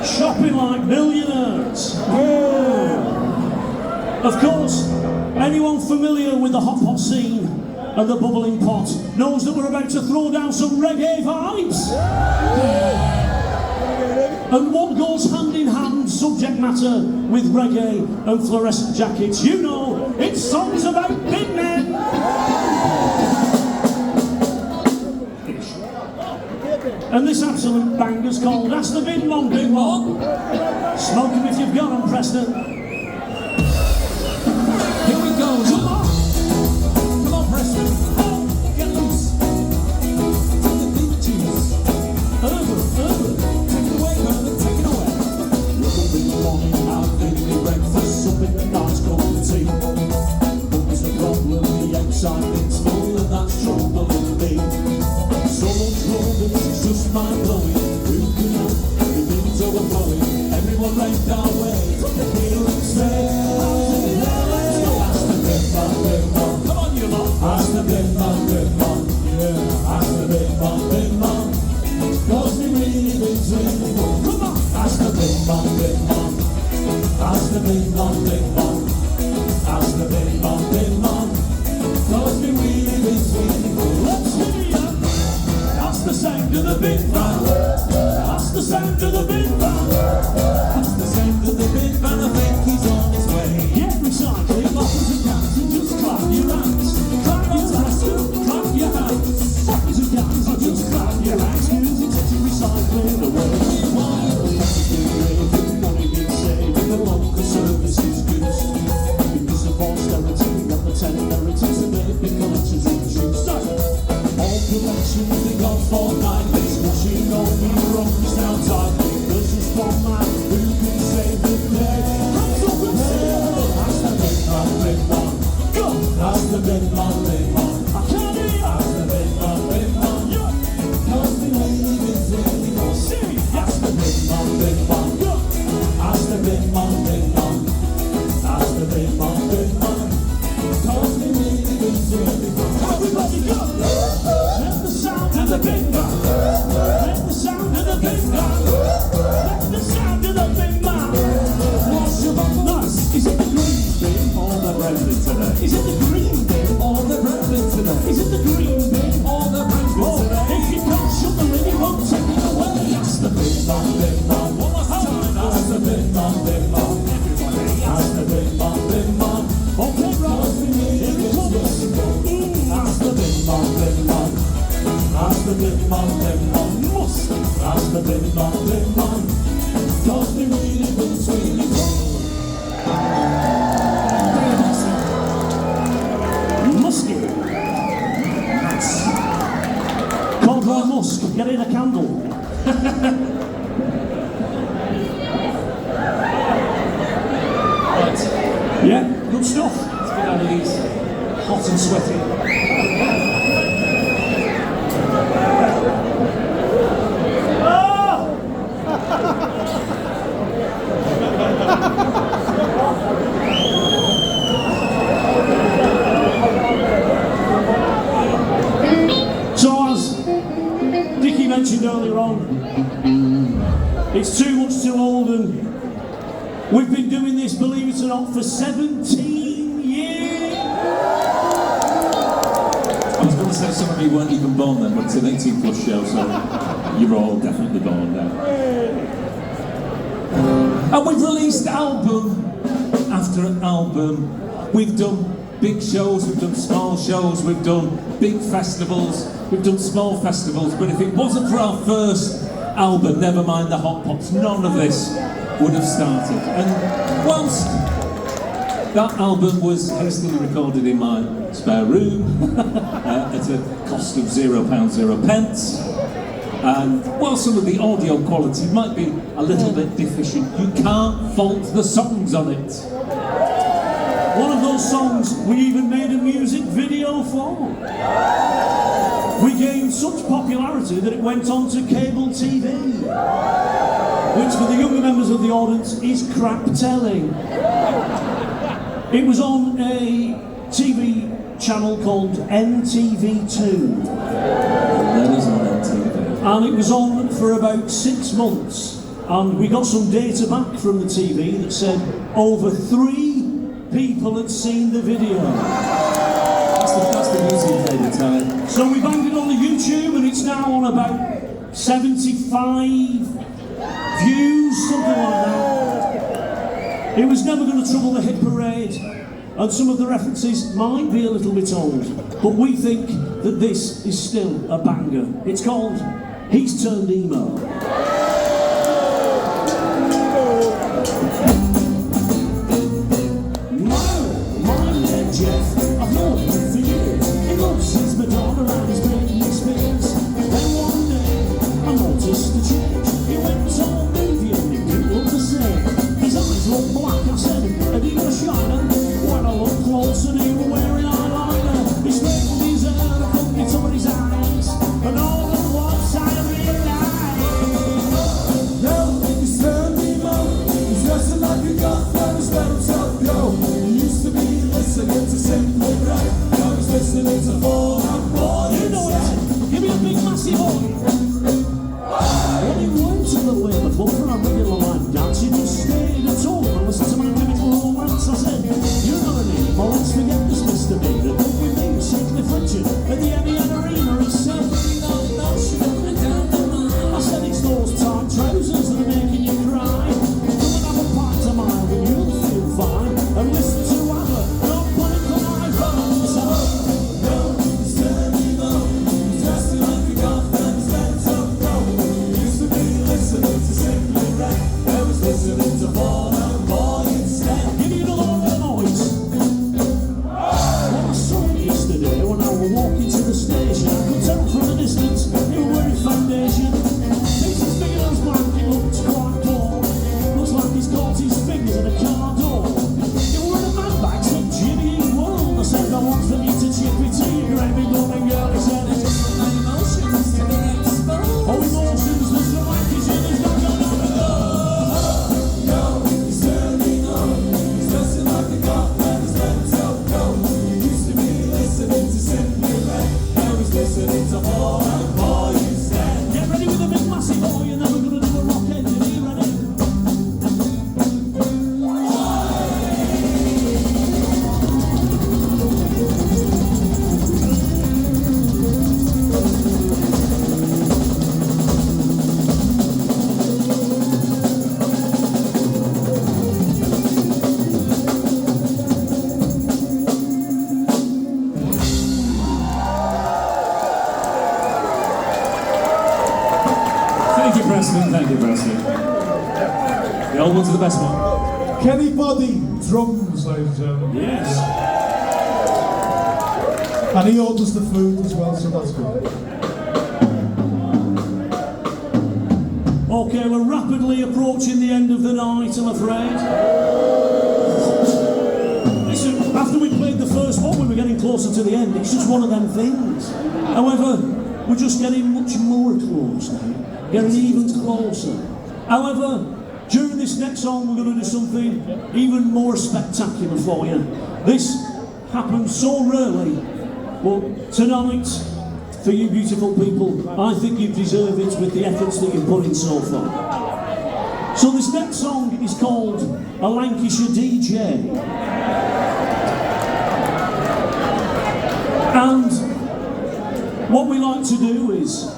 S4: Shopping like millionaires. Of course, anyone familiar with the hot pot scene and the bubbling pot knows that we're about to throw down some reggae vibes. And what goes hand in hand, subject matter, with reggae and fluorescent jackets? You know, it's songs about big men. And this absolute banger's called That's the Big One, Big One. Smoke 'em if you've got 'em, Preston.
S3: Here we go. Come on. Come on, Preston. Oh, get loose. Take the beat cheese. Take it away, brother. Take it away.
S4: Look up in the morning, having me breakfast, something that nice cup of tea. But there's a problem, the excitement's full, and that's trouble in me. So much love that it's just mind-blowing. Who can help the things overflowing? Everyone right our way. Here and say, that's the big man, big man. Come on, you lot. That's the big man, big man. Yeah, that's the big man, big man. Cause we really big dreaming. Come on. That's the big man, big man. That's the big man, big man. That's the big man, big man. Cause we really big dreaming. Let's hear it. That's the sound of the big man. That's the sound of the big man.
S3: That's the sound of the big man. I think he's on his way.
S4: Get recycling, bottles and cans, and just clap your hands. Clap your hands, clap your hands. Bottles and cans, and just clap your hands. 'Cause it's recycling away. passion they got for nightmares. She know me runs down tightly. There's just one man who can save the day. Hands up and say, that's the big man, big man. Go! That's the big man, big man. I can't hear you. That's the big man, big man. Yeah. Cause the lady is really gonna see. That's the big man, big man. Go! That's the big man, big man. That's the big man, big man. Cause the lady is really gonna. Everybody go! Let the sound of the big man. Let the sound of the big man. Let the sound of the big man. What's your bubble? Nice. Is it the green bin or the red bin today? Is it the green bin or the red bin today? Is it the green bin or the red bin today? If you can't shut the lid, it won't take it away. That's the big man, big man. One last time. That's the big man, big man. Everybody. That's the big man, big man. Okay, right. Here it comes. That's the big man, big man. That's the big man, big man. Must. That's the big man, big man. Cause we really been sweet. Musky. Nice. Cold dry musk. Get in a candle.
S3: Right,
S4: Yeah, good stuff.
S3: let's get out of these hot and sweaty.
S4: So as Dickie mentioned earlier on, it's too much too old, and we've been doing this, believe it or not, for 17 years.
S3: I was going to say some of you weren't even born then, but it's an 18 plus show, so you're all definitely born now. And we've released album after album. We've done big shows, we've done small shows, we've done big festivals, we've done small festivals, but if it wasn't for our first album, never mind the hotpots, none of this would have started. And whilst that album was hastily recorded in my spare room at a cost of £0.0, and while some of the audio quality might be a little bit deficient, you can't fault the songs on it.
S4: One of those songs we even made a music video for. We gained such popularity that it went on to cable TV, which for the younger members of the audience is crap telling. It was on a TV channel called NTV2.
S3: That is on MTV.
S4: And it was on for about 6 months. And we got some data back from the TV that said over 3 people had seen the video.
S3: That's the music data time.
S4: So we banged it on the YouTube, and it's now on about 75 views, something like that. It was never going to trouble the hit parade, and some of the references might be a little bit old, but we think that this is still a banger. It's called He's Turned Emo. Jeff, I've known him for years. He loves his Madonna and his Britney Spears. Then one day, I noticed a change. He went to a movie and he didn't look the same. His eyes looked black, I said, have you got a shiner? When I looked closer, he was wearing eyeliner. He straightened his hair and put it over his eyes. And all at once I realized,
S1: No, he's turned emo. He's dressing like a goth and he's let himself go. He used to be listening to simple
S3: Thank you, Preston. Thank you, Preston. The old ones are the best one.
S2: Kenny Body, drums, ladies and gentlemen.
S3: Yes.
S2: And he orders the food as well, so that's good.
S4: Okay, we're rapidly approaching the end of the night, I'm afraid. Listen, after we played the first one, we were getting closer to the end. It's just one of them things. However, we're just getting much more close now. Getting even closer. However, during this next song, we're going to do something even more spectacular for you. This happens so rarely, but tonight, for you beautiful people, I think you deserve it with the efforts that you've put in so far. So this next song is called A Lancashire DJ. And what we like to do is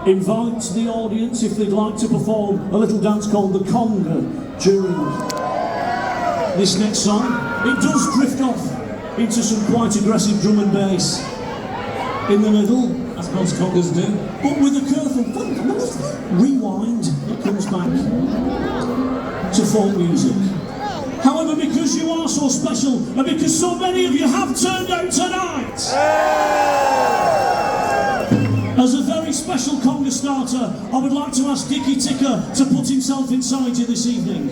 S4: invite the audience, if they'd like to perform a little dance called the conga during this next song. It does drift off into some quite aggressive drum and bass in the middle,
S3: As most congas do.
S4: but with a careful rewind, it comes back to folk music. However, because you are so special, and because so many of you have turned out tonight, as a very special conga starter, I would like to ask Dickie Ticker to put himself inside you this evening.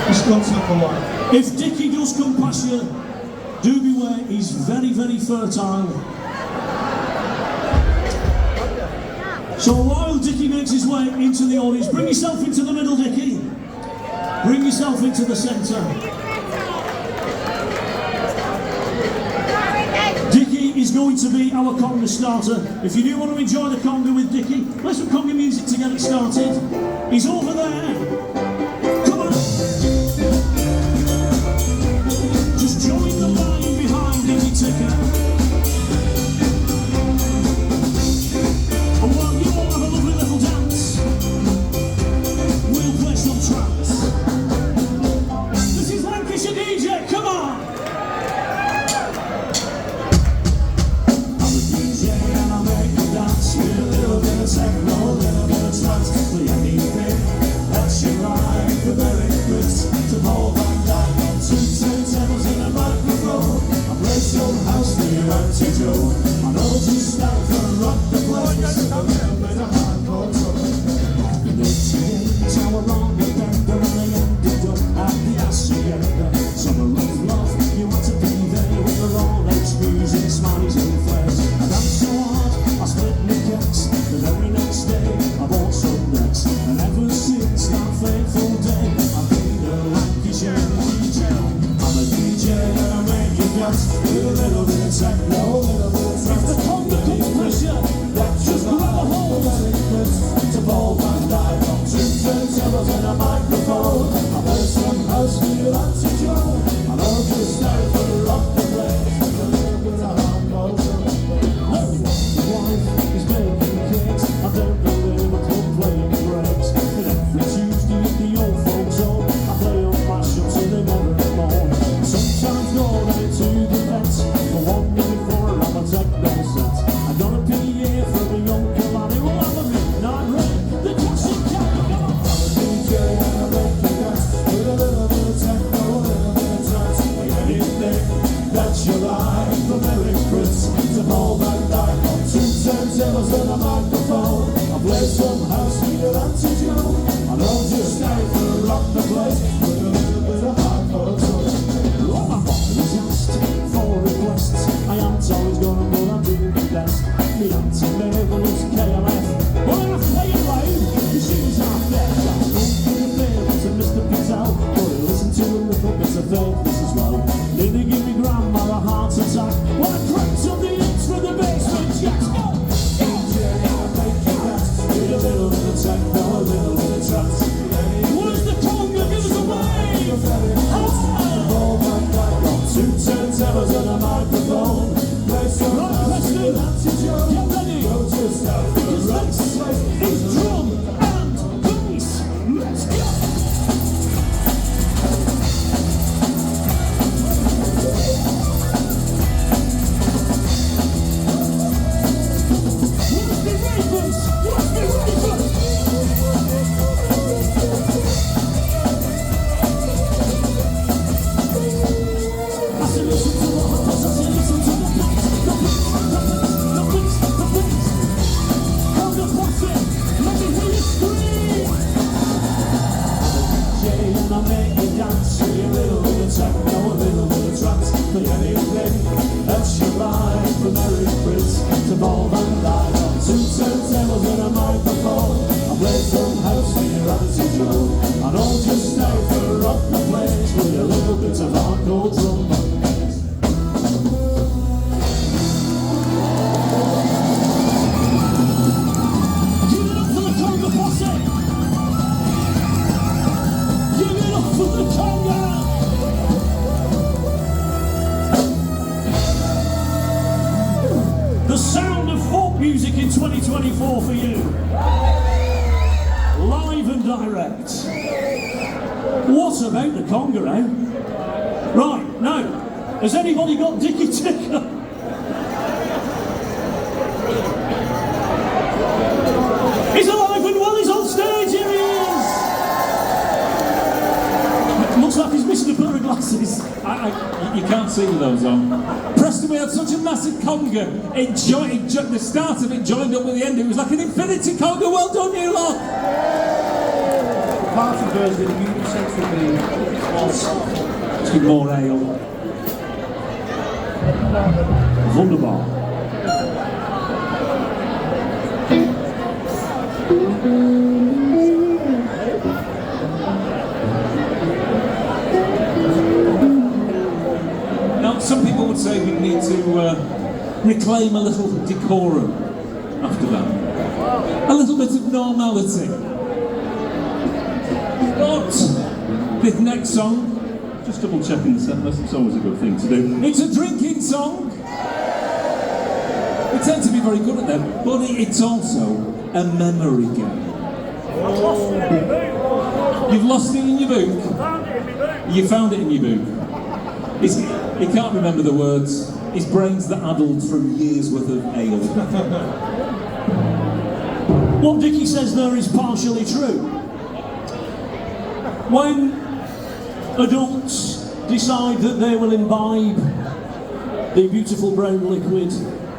S2: It's got to one.
S4: If Dickie does come past you, do beware, he's very, very fertile. So while Dickie makes his way into the audience, bring yourself into the middle, Dickie. Bring yourself into the centre. Dickie is going to be our conga starter. If you do want to enjoy the conga with Dickie, play some conga music to get it started. He's over there. Come on. Just join the line behind Dickie Ticker. And while you all have a lovely little dance, we'll play some tracks. This is Lancashire DJ, come on! I'm a DJ and I make you dance with a little bit of techno, a little bit of trance. Play anything that's your life, the very best to hold on down on 2 turntables and a microphone. I play some house for you and to Joe. I know just start to rock the place. A little bit of hardcore talk. In 88, I was on the bender and I ended up at the Hacienda. Summer of love, you want to be there with the Rolex music, smileys and flares. I danced so hard, I split my kicks. The very next day, I bought some necks. And ever since that fateful day, I've been a Lancashire DJ. I'm a DJ and I make you dance with a little bit of techno, a little bit of trance. If the conga come pressure, just grab a hold. To ball and dive on 2 turntables and a microphone. I play some house for you and to Joe. I know just how to rock the place. A little bit of hardcore. My wife is baking cakes. I don't go in the club playing breaks. And every Tuesday at the old folks' home, I play on mashups till they never moan. Sometimes go right to the vets for 1 minute for a techno set. I got a PA from a young man who will have a midnight rain. The classic cat, come on! I'm a DJ and I make you dance with a little bit of techno, a little bit of trance. Anything that's your life, from Eric Chris to Paul Van Dyke on 2 turntables and a microphone. I play some house for your Auntie Joe. I know just how to rock the place with a little bit of hardcore touch. Oh, I'm always asked for requests. I ain't always gonna go and do the best. Me Auntie Mabel is KLF. Well, I play it live, the shoes are dead. I'm smoking a beer to Mr. Pizzelle. But I listen to a little bit of Elvis as well. Did they give me grandma a heart attack? Well, I cracked on the inch for the basement jacks. Go! DJ, I make you dance with a little bit of techno, a little bit of trance. Where's the conga? Give us a wave! Oh, my God, got 2 turntables and a microphone. Play some house with Auntie Joe. Get ready! Go just out for the rock place. It's drum and bass. Let's go! everything. That's your life from Eric Fritz to Bob and I. Two turntables and a microphone. I play some house in your attitude show. And I'll just stay for rock the place with a little bit of hardcore drum and bass. Give it up for the conga posse! Give it up for the conga! The sound of folk music in 2024 for you. Live and direct. What about the conga, eh? Right, now, has anybody got Dickie Ticker? He's alive and well, he's on stage, here he is! Looks like he's missing a pair of glasses.
S3: You can't see with those on. Preston, we had such a massive conga. The start of it joined up with the end. It was like an infinity conga. Well done, you lot.
S6: Part of those with the central being
S3: Let's give more ale.
S4: Wunderbar.
S3: Now, some people would say we need to reclaim a little decorum after that. A little bit of normality. But this next song, just double checking the set list, it's always a good thing to do. It's a drinking song. We tend to be very good at them, but it's also a memory game. You've lost it in your book. You found it in your book. He can't remember the words. His brain's the addled from years worth of ale.
S4: What Dickie says there is partially true. When adults decide that they will imbibe the beautiful brown liquid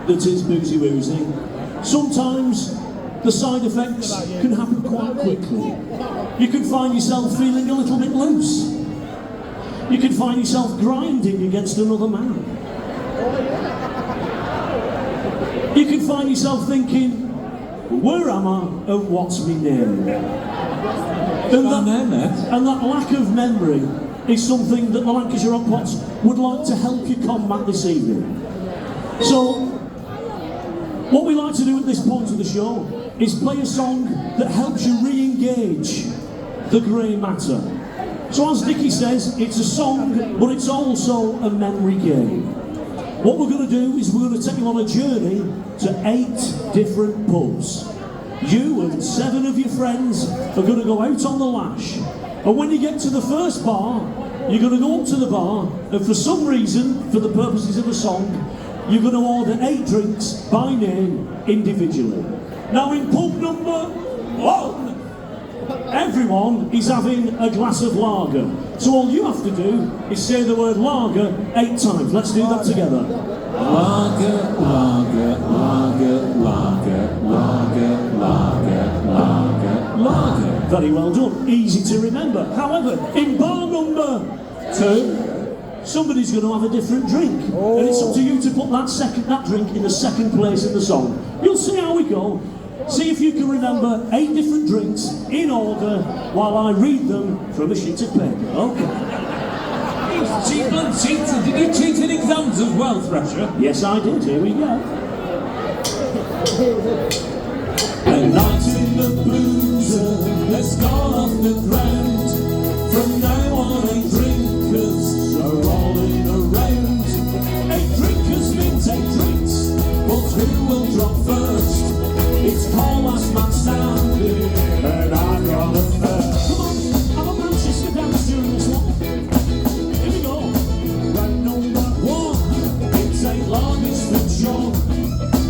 S4: that is boozy woozy, sometimes the side effects can happen quite quickly. You can find yourself feeling a little bit loose. You can find yourself grinding against another man. You can find yourself thinking, where am I and what's my name? And that lack of memory is something that the Lancashire Hotpots would like to help you combat this evening. So, what we like to do at this point of the show is play a song that helps you re-engage the grey matter. So as Dickie says, it's a song, but it's also a memory game. What we're going to do is we're going to take you on a journey to 8 different pubs. You and 7 of your friends are going to go out on the lash. And when you get to the first bar, you're going to go up to the bar, and for some reason, for the purposes of the song, you're going to order 8 drinks by name individually. Now in pub number 1, everyone is having a glass of lager. So all you have to do is say the word lager 8 times. Let's do that together.
S3: Lager, lager, lager, lager, lager, lager, lager, lager.
S4: Very well done. Easy to remember. However, in bar number 2, somebody's going to have a different drink. And it's up to you to put that drink in the second place in the song. You'll see how we go. See if you can remember 8 different drinks in order while I read them from a sheet of paper. Okay.
S3: Cheated. Did you cheat in exams as well, Thrasher?
S4: Yes, I did. Here we go.
S3: A night in the boozer has gone off the ground. From now on, 8 drinkers are rolling around. 8 drinkers means 8 drinks, but who will drop first? It's Paul last man standing, and I'm gonna first.
S4: Come on, have a Manchester dance during this one. Here we go.
S3: Round number 1, it's 8 lagers for John.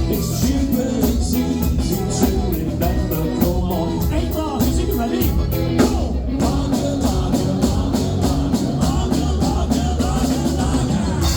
S3: It's stupid, it's easy to remember. Come on,
S4: 8 lagers, are you ready? Go!
S3: lager, lager, lager, lager, lager, lager, lager.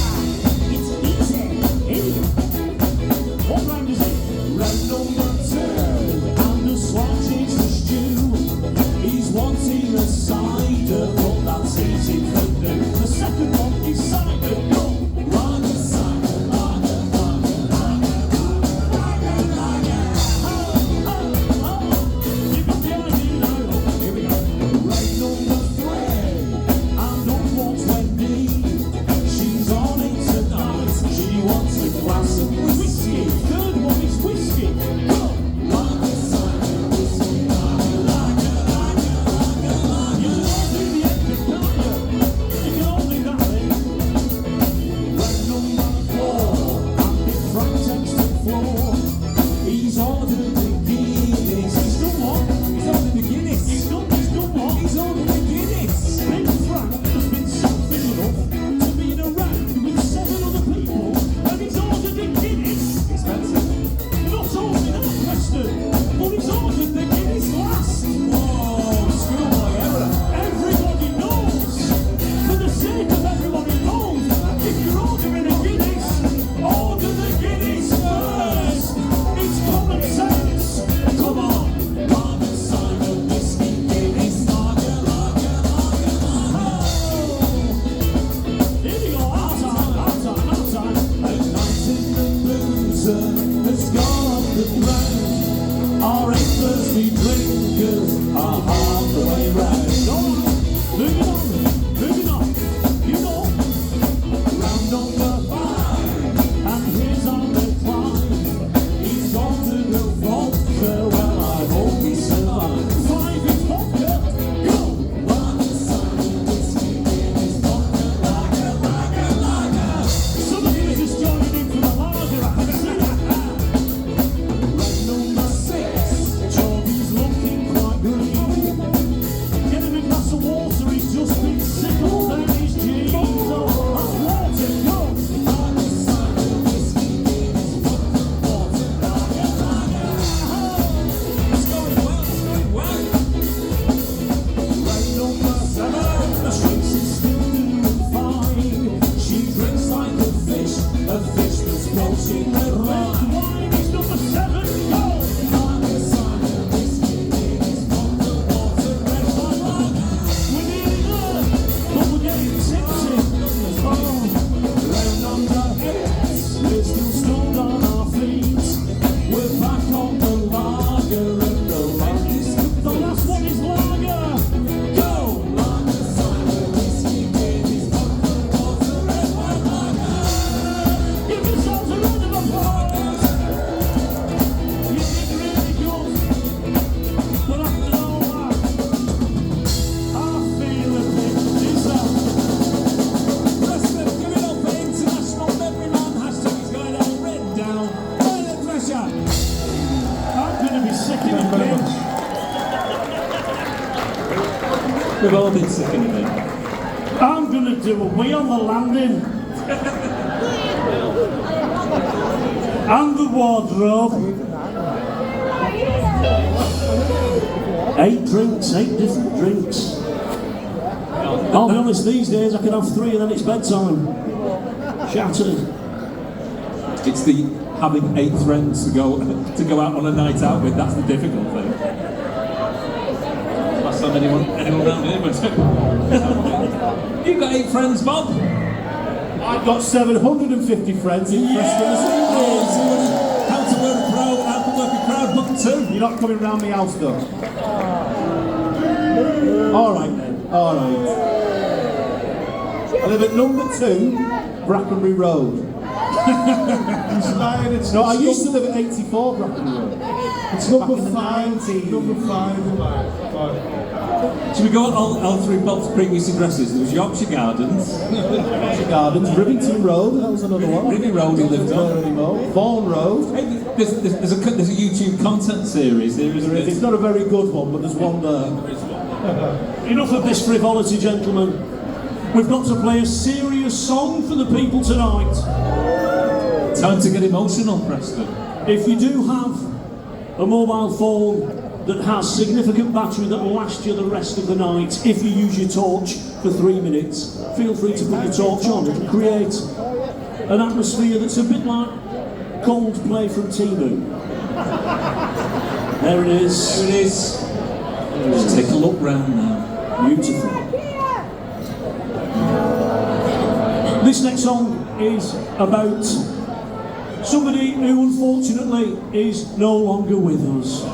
S3: We've all been sick of it.
S4: I'm gonna do a wee on the landing. And the wardrobe. 8 drinks, 8 different drinks. I'll be honest, these days I can have 3 and then it's bedtime. Shattered.
S3: It's the having 8 friends to go out on a night out with. That's the difficult thing. Last time anyone round here was. You've got 8 friends, Bob.
S6: I've got 750 friends in Preston this evening.
S3: How to work a crowd, button 2.
S6: You're not coming round my house though. Alright then, alright. I live at number 2, Brackenbury Road. No, I used to live at 84 Brackenbury Road.
S2: It's number
S6: Back in the
S2: 5.
S6: 90s.
S2: Number 5.
S3: Should we go on all 3 Bob's previous addresses? There was Yorkshire Gardens,
S6: Yorkshire Gardens, Rivington Road, that was another one.
S3: Riving Road he lived
S6: Not
S3: on.
S6: anymore. Vaughan Road.
S3: Hey, there's a YouTube content series.
S6: It's not a very good one, but there's one there.
S4: Enough of this frivolity, gentlemen. We've got to play a serious song for the people tonight.
S3: Time to get emotional, Preston.
S4: If you do have a mobile phone that has significant battery that will last you the rest of the night, if you use your torch for 3 minutes, feel free to put your torch on. It'll create an atmosphere that's a bit like Coldplay from Timu. There it is.
S3: There it is. Just take a look round now.
S4: Beautiful. This next song is about somebody who unfortunately is no longer with us.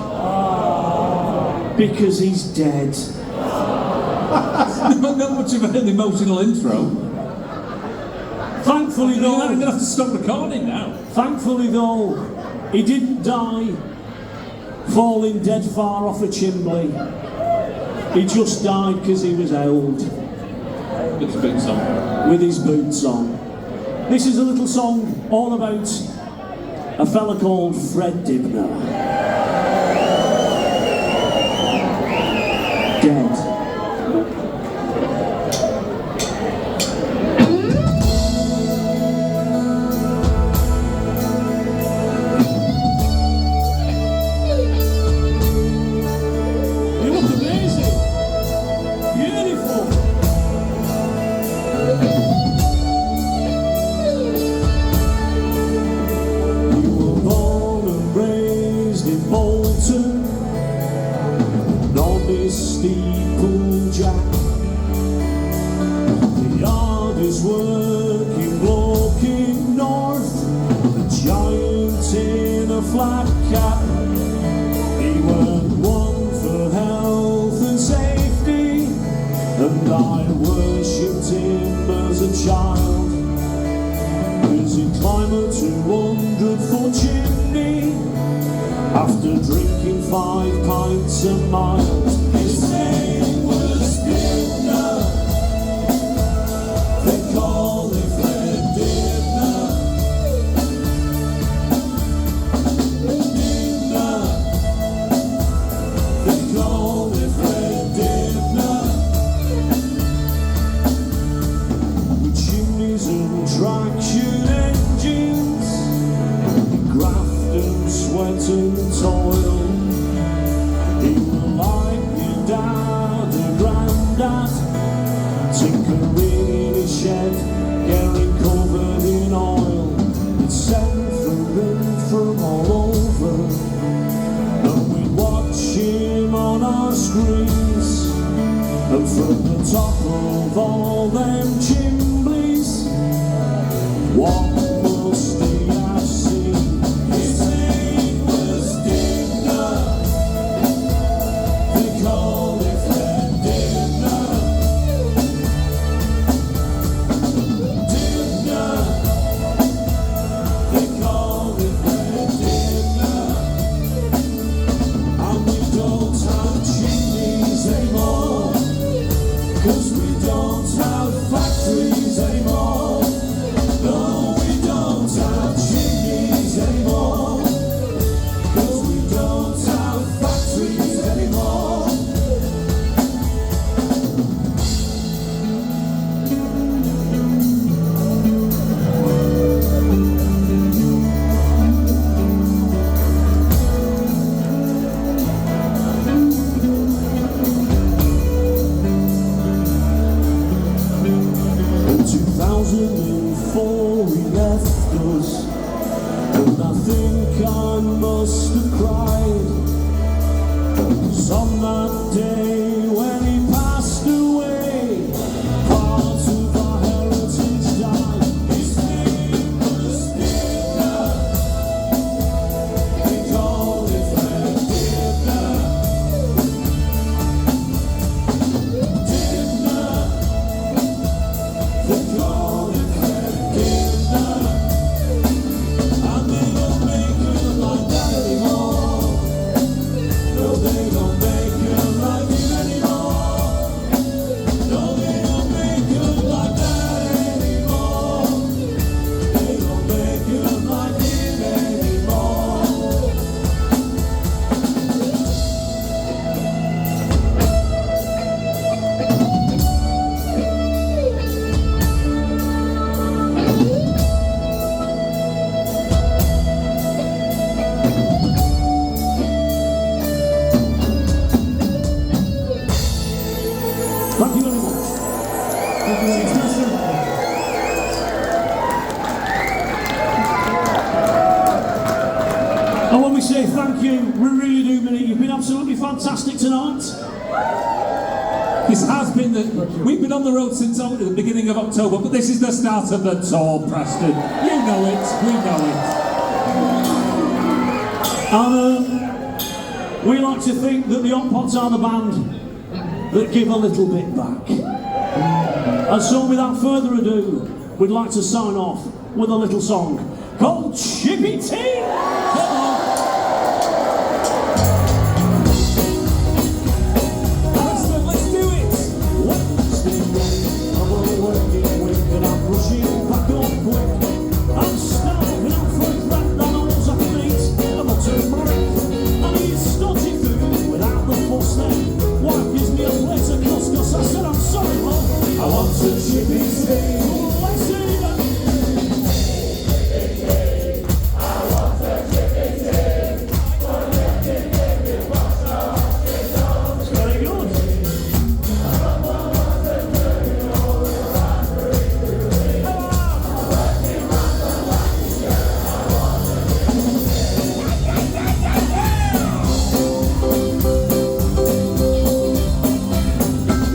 S4: Because he's dead.
S3: Not much of an emotional intro.
S4: Thankfully
S3: I'm
S4: though,
S3: going to have to stop recording now.
S4: thankfully though, he didn't die falling dead far off a chimney. He just died because he was old.
S3: It's a big song.
S4: With his boots on. This is a little song all about a fella called Fred Dibner. Dead. You look amazing. Beautiful. You were born and raised in Bolton, on this steeplejack. The hardest working bloke in North, a giant in a flat cap. He weren't one for health and safety, and I worshipped him as a child. As he climbed a 200-foot chimney after drinking 5 pints a mile. His name was Dibner. They called him Fred Dibner. Dibner. They called him Fred Dibner. With chimneys and traction engines, graft and sweat and toil. He was like your dad and granddad, tinkering in his shed, getting covered in oil. He'd send for him from all over, and we'd watch him on our screens. And from the top of all them chimneys, what must he have seen? His name was Dibner. They called him Fred Dibner. Dibner. They called him Fred Dibner. And we don't have chimneys anymore, 'cause we don't have factories anymore. No, we left us. And I think I must have cried, 'cause on that day when he passed away, part of our heritage died. His name was Dicker. They called it Fred Dicker. Dicker. They called it Fred Dicker. And they don't make it like that anymore. No, they don't make it like it anymore. No, they don't make it like that anymore. They don't make it like it anymore. Thank you very much. Thank you very much. And when we say thank you, we really do mean it. You've been absolutely fantastic tonight.
S3: This has been we've been on the road since the beginning of October, but this is the start of the tour, Preston. You know it, we know it.
S4: And we like to think that the hotpots are the band that give a little bit back. And so without further ado, we'd like to sign off with a little song called Chippy Tea. Come on. Preston, let's do it. Wednesday night, I'm working week and I'm rushing back up quick. I'm starving out for a friend that knows I can eat a buttered brick. And eat stodgy food without the fuss then. Wife gives me a plate of couscous. I said, I'm sorry, love, I want a chippy tea. Oh, I see that. Very good.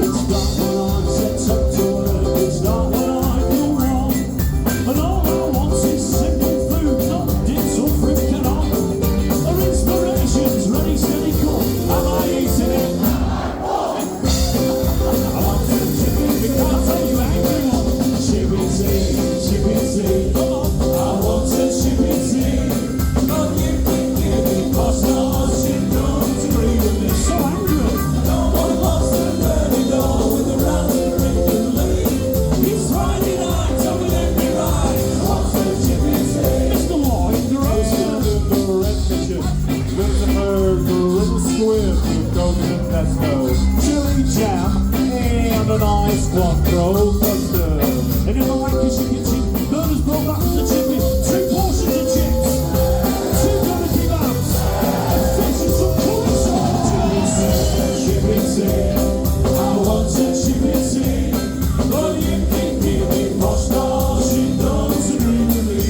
S4: It's dark when I set up to work. It's dark when I come home. And all I want is simple food, not dips or fruit canal. Or inspirations ready, steady, cook. Am I eating it? I want to chippy because I tell you angry one. Chippy tea. Come on. I want a chippy tea. But you can give me pasta. She don't agree with me. So angry. No one wants to burn it all with a raspberry and leaf. It's Friday night, so it ain't me right. I want a chippy tea. Mr. Lloyd, the roaster.
S6: There's a bird, a little squib who goes to Tesco. Chili jam and a nice quattro custard.
S4: And in the Lancashire kitchen, Berners brought back from the chippy 2 portions of chips, 2 doner kebabs, and fish and some curry sauce. Chippy tea. I want a chippy tea. But you can give me pasta. She don't agree with me.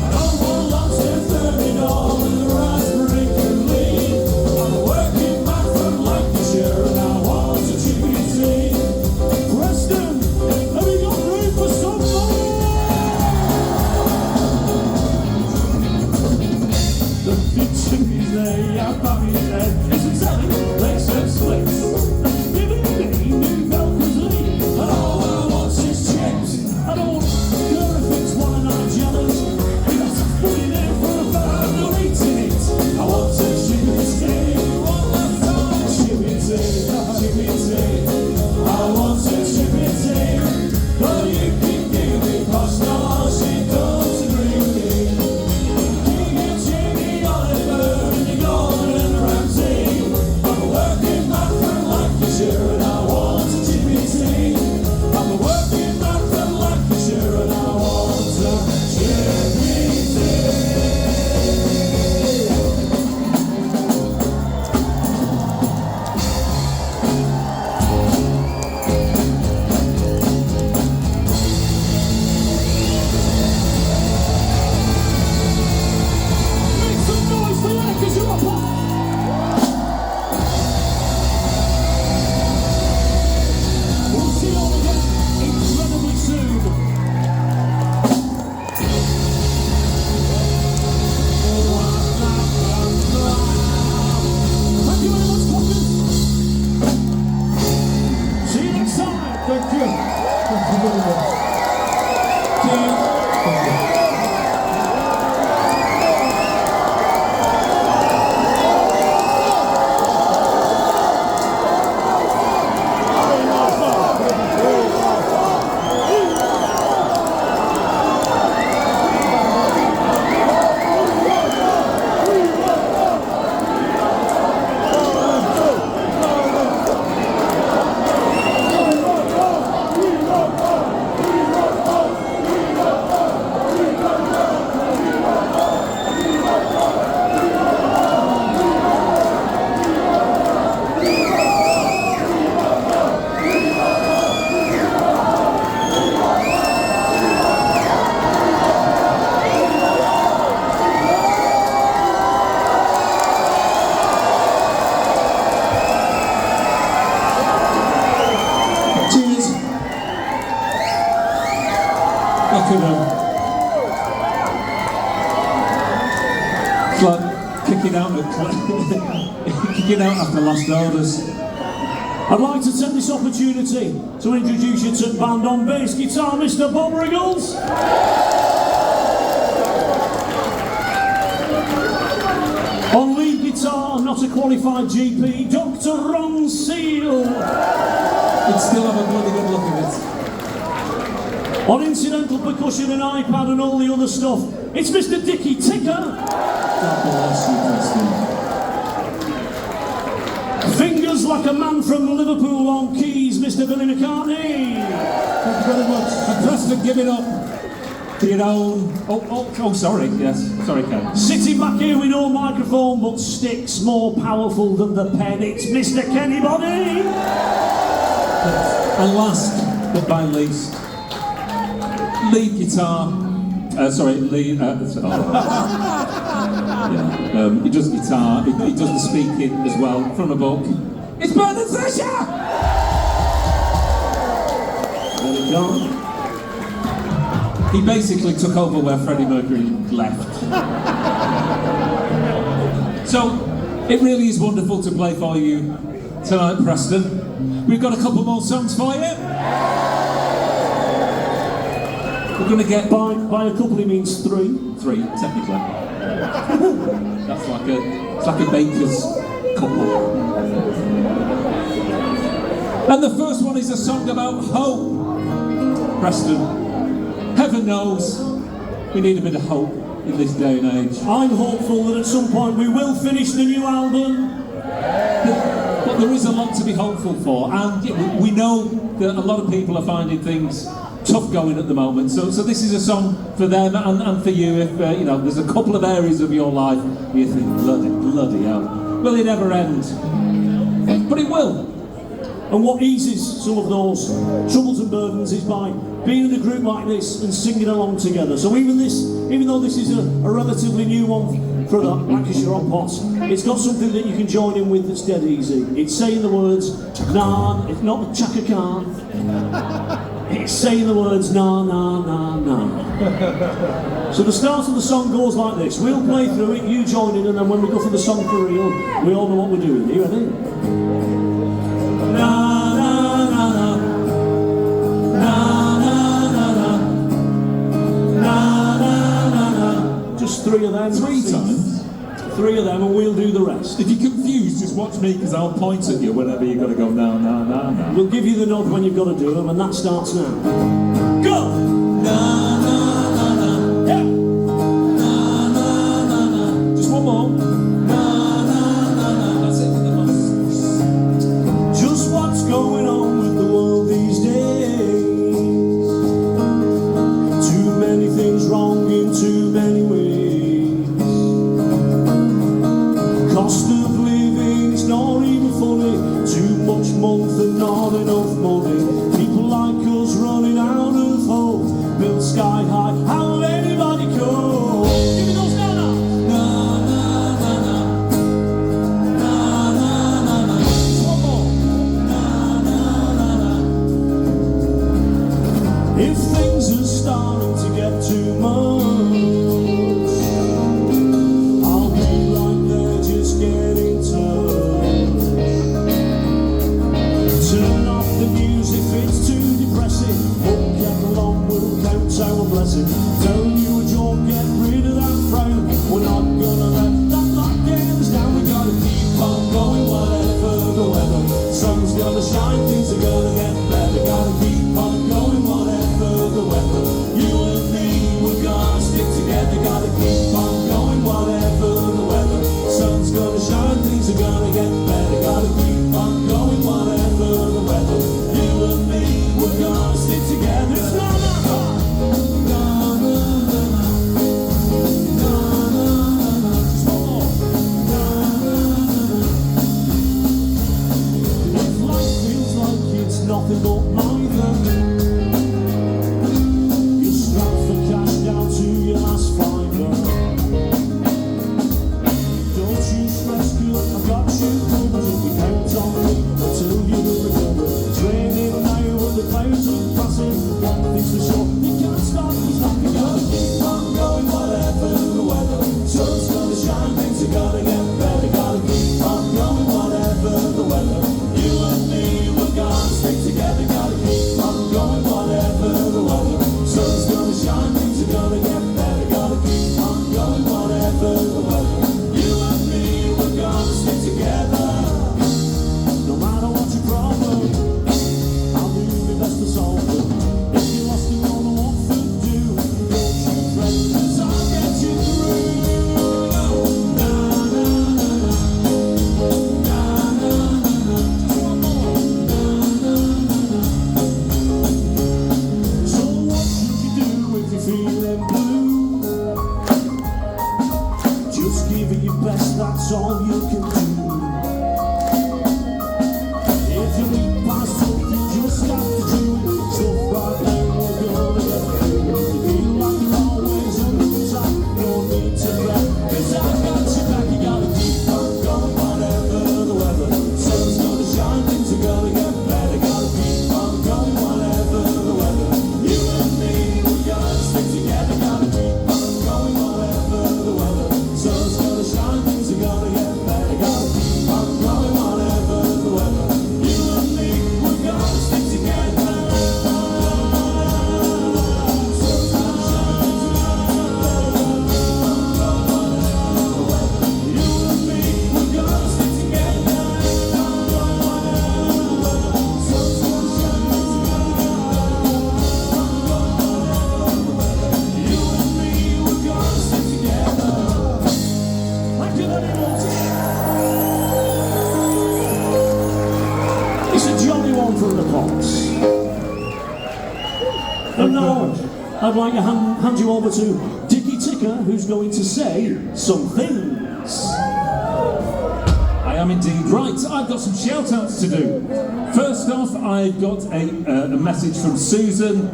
S4: I don't want lots of $30 with a raspberry and leaf. I'm working back from Lancashire and I want a chippy tea. Preston, have you got room for some more? The chippies there, yeah, Bobby's head. It's a telly, legs and slicks. New Velcro's and all I want is chips. I don't care if it's 1 and 9 jellies. We got to put it in for a better, I'm not eating it. I want a chippy tea. One last time. Chippy tea. I want a chippy tea. But you can give me pasta. She don't agree with me. King and Jamie Oliver and the Golden Ramsay. I'm
S3: It's like kicking out after last orders.
S4: I'd like to take this opportunity to introduce you to band on bass guitar, Mr. Bob Riggles. On lead guitar, not a qualified GP, Dr. Ron Seal.
S3: You'd still have a bloody good look at it.
S4: On incidental percussion and iPad and all the other stuff, it's Mr. Dickie Ticker.
S3: God bless you, Preston.
S4: Fingers like a man from Liverpool on keys, Mr. Billy McCartney.
S3: Thank you very much. And Preston, give it up to your own... Oh, sorry, yes. Sorry, Ken.
S4: Sitting back here with no microphone but sticks more powerful than the pen, it's Mr. Kenny Body.
S3: And last but by least, lead guitar. Lead. He does guitar. He does the speaking as well from a book. It's Bernard Fisher.
S4: There we go.
S3: He basically took over where Freddie Mercury left. So it really is wonderful to play for you tonight, Preston. We've got a couple more songs for you. We're going to get
S4: By a couple he means three.
S3: three, technically. It's like a baker's couple. And the first one is a song about hope. Preston, heaven knows we need a bit of hope in this day and age.
S4: I'm hopeful that at some point we will finish the new album.
S3: But there is a lot to be hopeful for, and we know that a lot of people are finding things tough going at the moment. So this is a song for them and for you. If there's a couple of areas of your life where you think, bloody hell, will it ever end? But it will.
S4: And what eases some of those troubles and burdens is by being in a group like this and singing along together. So even though this is a relatively new one for the Lancashire Hotpots, it's got something that you can join in with that's dead easy. It's saying the words, nah, it's not Chaka Khan. It's saying the words, na, na, na, na. So the start of the song goes like this. We'll play through it, you join in, and then when we go for the song for real, we all know what we're doing. Are you ready? Na, na, na, na. Na, na, na, na. Na, na, na, na. Just three of them.
S3: Three times?
S4: Three of them, and we'll do the rest.
S3: If you're confused, just watch me, because I'll point at you whenever you've got to go na, na, na, na.
S4: We'll give you the nod when you've got to do them, and that starts now. Go!
S3: Na, na, na, na.
S4: Yeah!
S3: Na, na, na, na. Just one more. Na, na, na, na. That's it for the most.
S4: Just what's going on with the world these days? Too many things wrong in too many ways. Cost of living is not even funny. Too much month and not enough money. People like us running out of hope. Build sky that's all you can do. If you eat past something, just have to do stuff right now. We're gonna get through. If you feel like you're always under attack, no need to fret, 'cause I've got your back. You gotta keep on going, whatever the weather. Sun's gonna shine, things are gonna get better. Gotta keep on going, whatever the weather. You and me, we're gonna stick together. Gotta keep on going, whatever the weather. Sun's gonna shine, things are gonna get better. Gotta keep on going, whatever the weather. You and me, we're gonna stick together. Sun's gonna shine, things are gonna get better. You and me, we're gonna stick together. Sun's gonna shine, things are gonna get better. You and me, we're gonna stick together. Thank you very much. It's a jolly one from the Pots. And now, I'd like to hand you over to Dickie Ticker, who's going to say some things.
S3: I am indeed. Right, I've got some shout-outs to do. First off, I've got a message from Susan.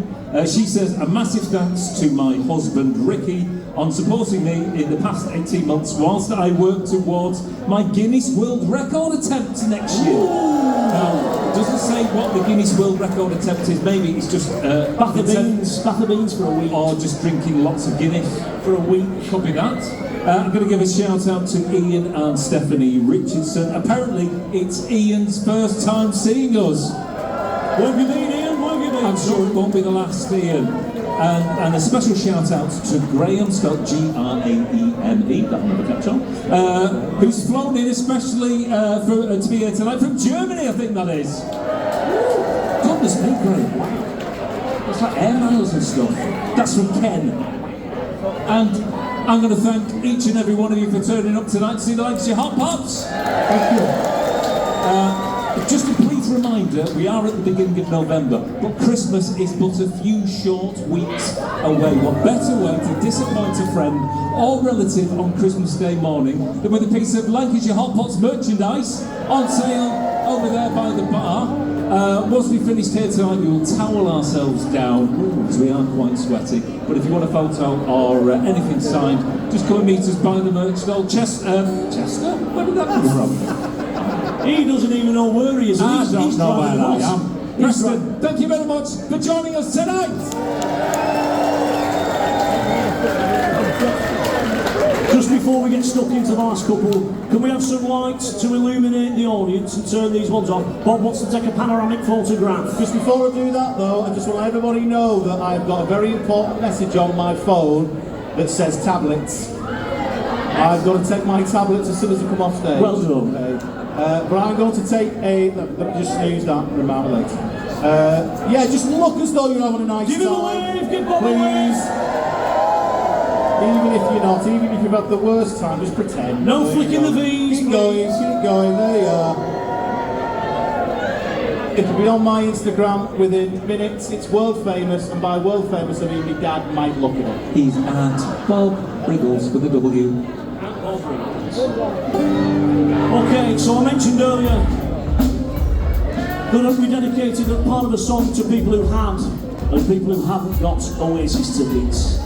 S3: She says, a massive thanks to my husband Ricky on supporting me in the past 18 months whilst I work towards my Guinness World Record attempt next year. Now, it doesn't say what the Guinness World Record attempt is. Maybe it's just
S4: Bath of beans for a week.
S3: or just drinking lots of Guinness for a week. Could be that. I'm going to give a shout out to Ian and Stephanie Richardson. Apparently, it's Ian's first time seeing us.
S4: Where have you been, Ian? Where have you been?
S3: I'm sure it won't be the last, Ian. And a special shout out to Graham, spelled Graeme, that'll never catch on, who's flown in especially to be here tonight from Germany, I think that is. Goodness me, Graham, wow. It's like air miles and stuff. That's from Ken. And I'm going to thank each and every one of you for turning up tonight to see the Lancashire Hotpots. Thank you. Just a brief reminder, we are at the beginning of November, but Christmas is but a few short weeks away. What better way to disappoint a friend or relative on Christmas Day morning than with a piece of Lancashire Hotpots merchandise on sale over there by the bar. Once we finished here tonight, we will towel ourselves down because we are quite sweaty. But if you want a photo or anything signed, just come and meet us by the merch. Old Chester? Where did that come from?
S4: He doesn't even know where he is.
S3: I
S4: He's
S3: don't know where
S4: driving
S3: I
S4: us.
S3: am. Preston, thank you very much for joining us tonight.
S4: Just before we get stuck into the last couple, can we have some lights to illuminate the audience and turn these ones off? Bob wants to take a panoramic photograph.
S6: Just before I do that though, I just want to let everybody know that I've got a very important message on my phone that says tablets. I've got to take my tablets as soon as I come off stage.
S4: Well done.
S6: Okay. But I'm going to take a... Let me just snooze that and remember later. Yeah, just look as though you're having a nice
S4: Give him a
S6: time.
S4: wave, give Bob a wave.
S6: Please. Even if you're not, even if you've had the worst time, just pretend.
S4: No
S6: There you
S4: flicking
S6: go.
S4: the V's,
S6: Keep going, there you are. It'll be on my Instagram within minutes. It's world famous, and by world famous I mean my dad might look at it.
S3: He's at Bob Briggles with a W.
S4: Okay, so I mentioned earlier that we dedicated a part of the song to people who had and people who haven't got Oasis tickets.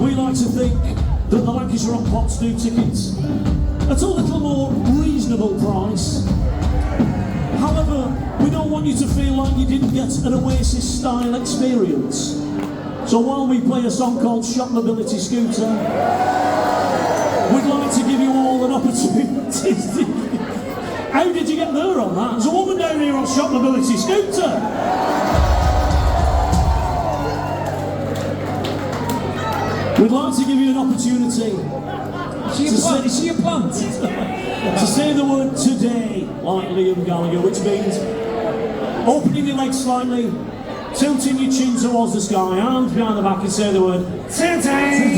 S4: We like to think that the Lancashire Hotpots do tickets at a little more reasonable price. However, we don't want you to feel like you didn't get an Oasis-style experience. So while we play a song called Shop Mobility Scooter, we'd like to give you all an opportunity to... How did you get there on that? There's a woman down here on Shop Mobility Scooter. We'd like to give you an opportunity
S3: Is she a plant?
S4: to say the word today, like Liam Gallagher, which means opening your legs slightly, tilting your chin towards the sky, arms behind the back, and say the word today.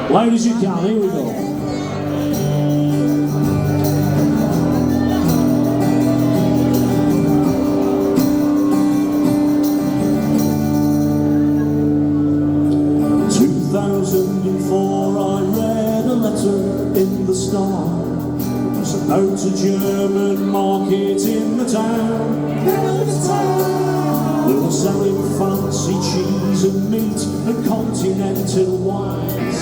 S4: Loud as you can, here we go. fancy cheese and meat and continental wines.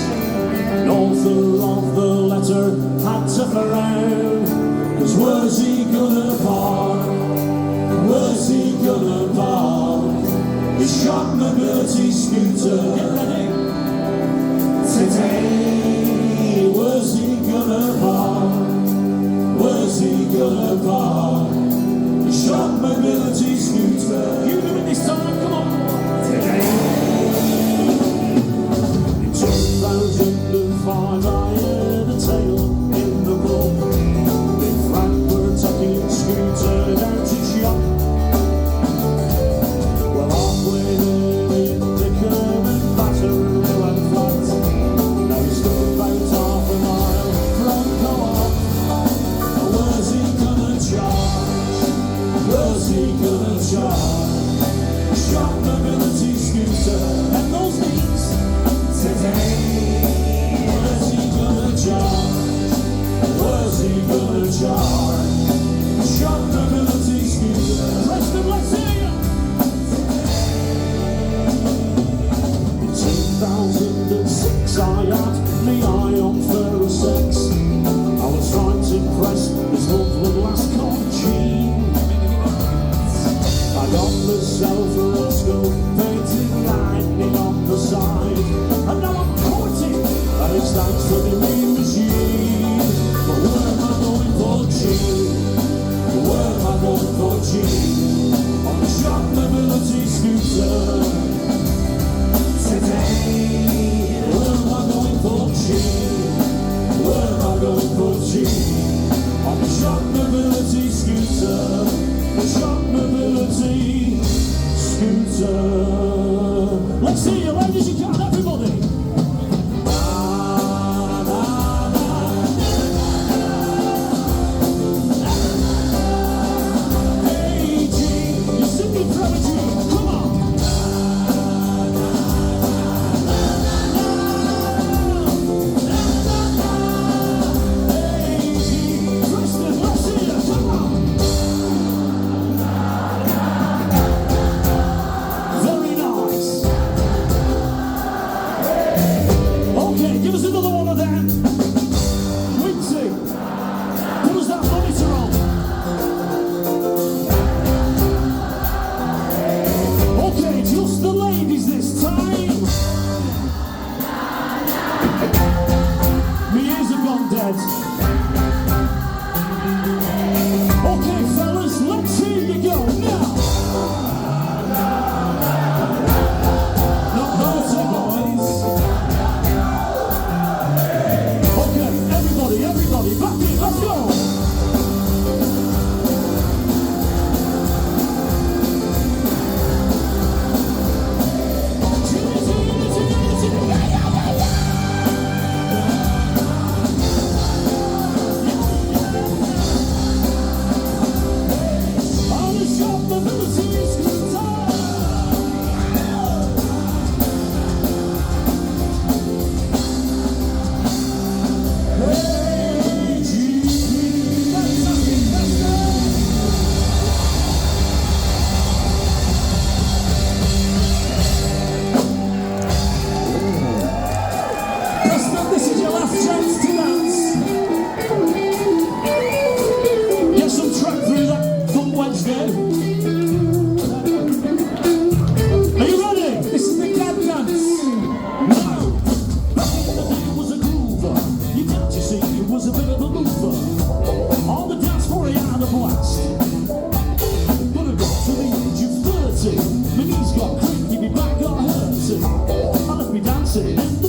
S4: The author of the letter had to frown, 'cause where's he gonna park? Where's he gonna park his short mobility scooter? Get ready! Today, where's he gonna park? Where's he gonna park his short mobility scooter? You do it this time, come on! Today, in 2005, I heard a tale in the book. In Frankfurt, taking a scooter down to shop. Well, halfway there in the curb and battery went flat. Now he's still about half a mile from Co-op. And where's he gonna charge? Where's he gonna charge? Shop mobility scooter and those knees. Today, where's he gonna charge? Where's he gonna charge? Shop mobility scooter. Preston, let's hear you. In 2006, I had my eye on fairer sex. I was trying to impress this lovely lass called Jean. I got myself a Roscoe painted lightning on the side, and now I'm courting, and it's thanks to the mean machine. But where am I going for Jean? Where am I going for Jean? On the short mobility scooter. Today, where am I going for Jean? Where am I going for Jean? On the short mobility scooter. The short mobility scooter. Let's see you, ladies, you can, everybody. Hey, Jean, you're singing for a Jean, come on. Hey, Jean, Preston, let's see you, come on. Very nice. Okay, give us another one of them. Wincy, put us that monitor on. Okay, just the ladies this time. My ears have gone dead. Okay, fellas, let's hear you go now. Not naughty, boys. Okay, everybody, back in, let's go. On the short mobility scooter. Hey, Jean, let's go. Preston, this is your last chance to dance. Get some track through that Fun Wednesday. Are you ready? This is the cat dance. No. Back in the day was a groover. You got to see he was a bit of a mover. On the dance floor he had a blast. But I got to the age of 30. My knees got creaky, my back got hurting. I left me dancing in the